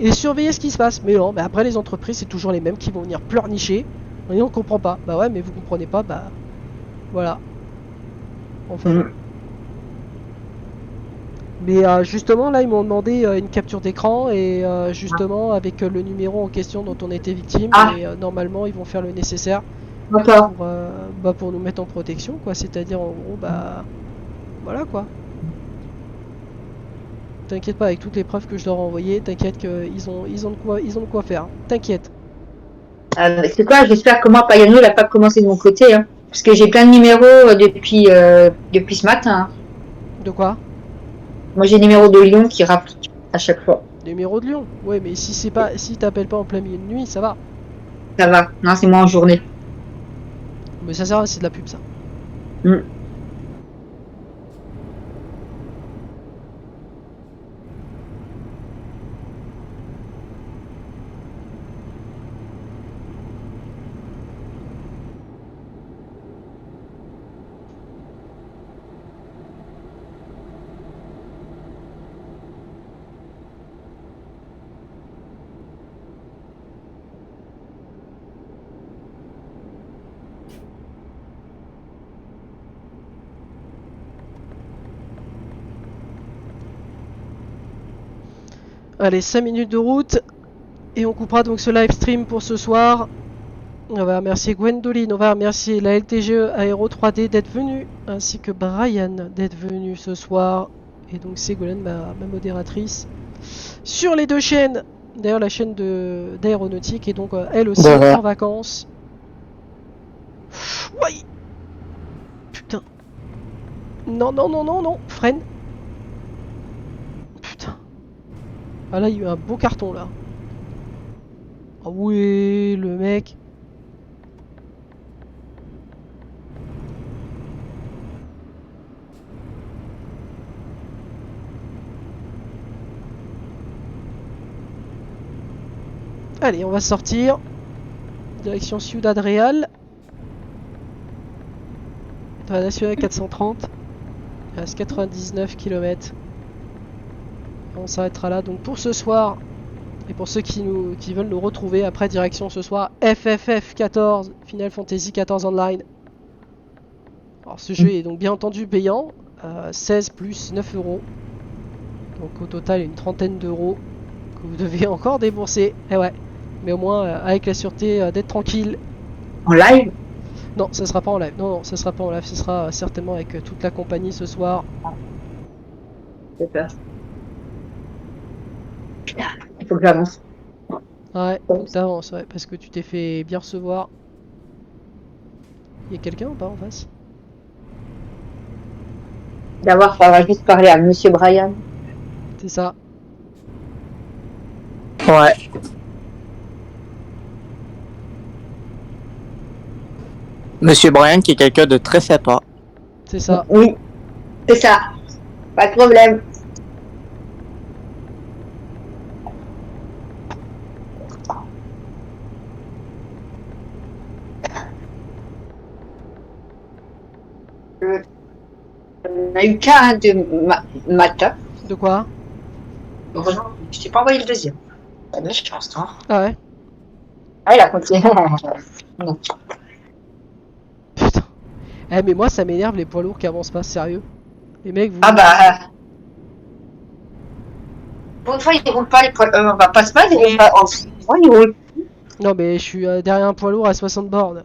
et surveiller ce qui se passe. Mais non, mais après, les entreprises, c'est toujours les mêmes qui vont venir pleurnicher. Et on comprend pas. Bah ouais, mais vous comprenez pas, bah voilà. Enfin. Mhm. Mais justement, là, ils m'ont demandé une capture d'écran et justement avec le numéro en question dont on était victime. Ah. Et normalement, ils vont faire le nécessaire D'accord. pour nous mettre en protection, quoi. C'est-à-dire, en gros, bah voilà, quoi. T'inquiète pas, avec toutes les preuves que je leur ai envoyées, t'inquiète qu'ils ont de quoi faire. T'inquiète. C'est quoi? J'espère que moi, Payano, il a pas commencé de mon côté. Hein, parce que j'ai plein de numéros depuis ce matin. Hein. De quoi? Moi, j'ai le numéro de Lyon qui rappelle à chaque fois. Numéro de Lyon. Ouais, mais si t'appelles pas en plein milieu de nuit, ça va. Ça va. Non, c'est moi en journée. Mais ça sert à c'est de la pub, ça. Mm. Allez, 5 minutes de route. Et on coupera donc ce live stream pour ce soir. On va remercier Gwendoline, on va remercier la LTGE Aéro 3D d'être venue, ainsi que Brian d'être venu ce soir. Et donc Ségolène, ma modératrice. Sur les deux chaînes, d'ailleurs la chaîne d'aéronautique est donc elle aussi en vacances. Ouais. Putain. Non, non, non, non, non, freine. Putain. Ah là, il y a eu un beau carton là. Ah oui, le mec. Allez, on va sortir. Direction Ciudad Real. Dans la nationale 430. Il reste 99 km. On s'arrêtera là donc pour ce soir. Et pour ceux qui veulent nous retrouver après, direction ce soir FFF 14, Final Fantasy 14 Online. Alors ce jeu est donc bien entendu payant, 16 plus 9 euros. Donc au total une trentaine d'euros que vous devez encore débourser. Et ouais, mais au moins avec la sûreté d'être tranquille. En live? Non, ça sera pas en live. Non, non, ça sera pas en live. Ce sera certainement avec toute la compagnie ce soir. J'ai peur. Putain, il faut que j'avance. Ouais, faut que t'avances, ouais, parce que tu t'es fait bien recevoir. Il y a quelqu'un ou pas en face? D'abord, on va juste parler à Monsieur Brian. C'est ça. Ouais. Monsieur Brian qui est quelqu'un de très sympa. C'est ça. Oui, c'est ça. Pas de problème. On a eu qu'un de matin. De quoi? Heureusement, je t'ai pas envoyé le deuxième. T'as de la chance, toi. Ah ouais? Ah, il a continué. Non. Putain. Eh mais moi ça m'énerve les poids lourds qui avancent pas, sérieux. Les mecs vous... Ah bah. Pour une fois, ils roulent pas les poids. On va pas se battre, ils roulent pas. Oh, ils roulent. Non mais je suis derrière un poids lourd à 60 bornes.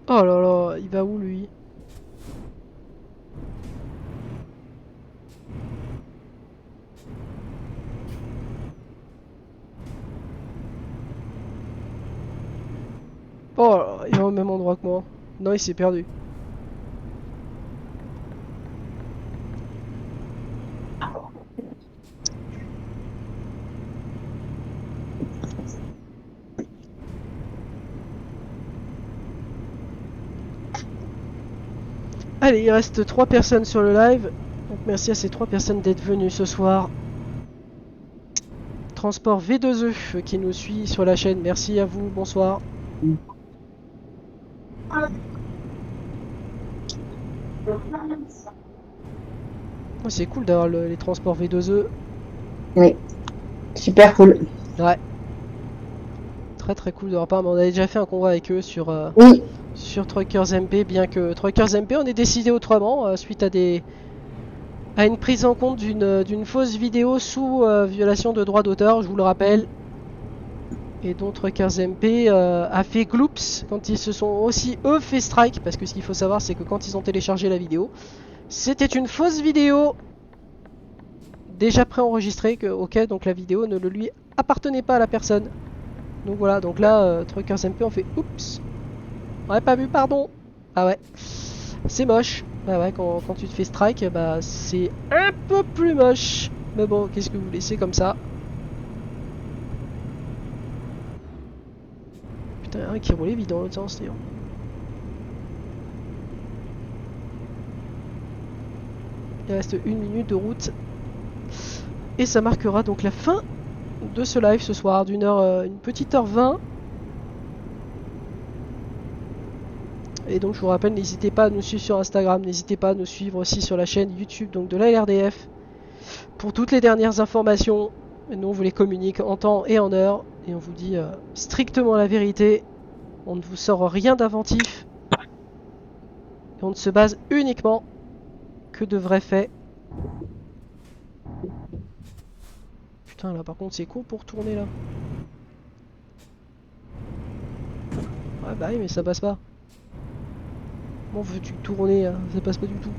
Oh là là, il va où lui? Oh là là, il est au même endroit que moi. Non, il s'est perdu. Allez, il reste 3 personnes sur le live. Donc merci à ces 3 personnes d'être venues ce soir. Transport V2E qui nous suit sur la chaîne. Merci à vous, bonsoir. Oh, c'est cool d'avoir les transports V2E. Oui. Super cool. Ouais. Très très cool de leur part. Mais on avait déjà fait un convoi avec eux sur, Oui. sur Truckers MP. Bien que Truckers MP, on est décidé autrement suite à une prise en compte d'une fausse vidéo sous violation de droit d'auteur, je vous le rappelle. Et dont Truckers MP a fait gloops quand ils se sont aussi eux fait strike. Parce que ce qu'il faut savoir, c'est que quand ils ont téléchargé la vidéo, c'était une fausse vidéo déjà préenregistrée. Ok, donc la vidéo ne le lui appartenait pas à la personne. Donc voilà, donc là, Truckers MP on fait oups. On n'aurait pas vu, pardon. Ah ouais, c'est moche. Bah ouais, quand tu te fais strike, bah c'est un peu plus moche. Mais bon, qu'est-ce que vous laissez comme ça? Putain, il y a un qui roulait vite dans l'autre sens, d'ailleurs. Il reste 1 minute de route. Et ça marquera donc la fin de ce live ce soir, une petite heure 20. Et donc je vous rappelle, n'hésitez pas à nous suivre sur Instagram, n'hésitez pas à nous suivre aussi sur la chaîne YouTube donc de la LRDF pour toutes les dernières informations. Et nous on vous les communique en temps et en heure et on vous dit strictement la vérité. On ne vous sort rien d'inventif. Et on ne se base uniquement que de vrais faits. Putain là par contre c'est court pour tourner là. Ouais bah oui mais ça passe pas. Comment veux-tu tourner hein? Ça passe pas du tout.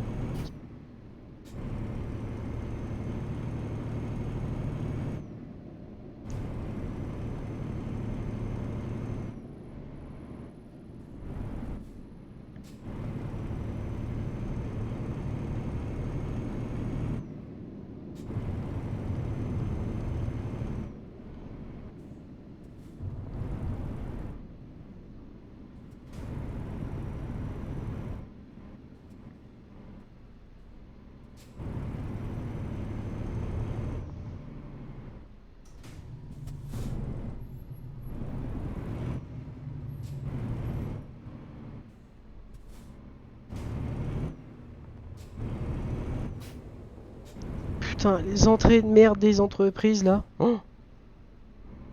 Putain, les entrées de merde des entreprises là. Oh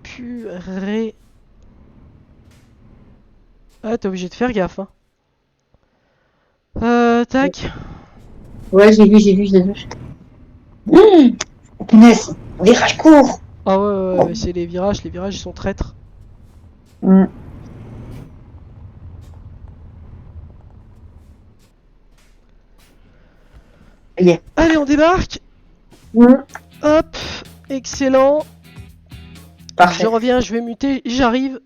purée. Ah, t'es obligé de faire gaffe. Hein. Tac. Ouais, j'ai vu, je l'ai vu. Punaise, virage court. Ah ouais, c'est les virages ils sont traîtres. Mm. Yeah. Allez, on débarque. Mm. Hop, excellent. Parfait. Je reviens, je vais muter, j'arrive.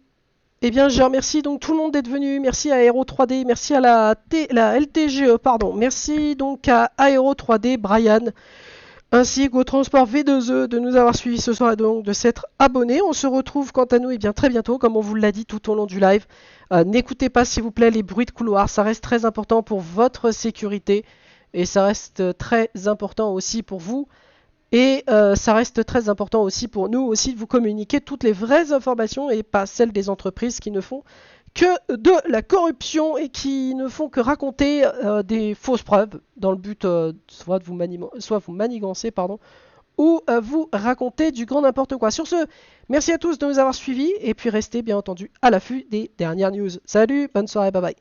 Eh bien, je remercie donc tout le monde d'être venu. Merci à Aero 3D, merci à la LTGE, pardon. Merci donc à Aero 3D, Brian, ainsi qu'au Transport V2E de nous avoir suivis ce soir et donc de s'être abonnés. On se retrouve quant à nous bien très bientôt, comme on vous l'a dit tout au long du live. N'écoutez pas s'il vous plaît les bruits de couloir, ça reste très important pour votre sécurité et ça reste très important aussi pour vous. Et ça reste très important aussi pour nous aussi de vous communiquer toutes les vraies informations et pas celles des entreprises qui ne font que de la corruption et qui ne font que raconter des fausses preuves dans le but soit de vous manigancer ou vous raconter du grand n'importe quoi. Sur ce, merci à tous de nous avoir suivis et puis restez bien entendu à l'affût des dernières news. Salut, bonne soirée, bye bye.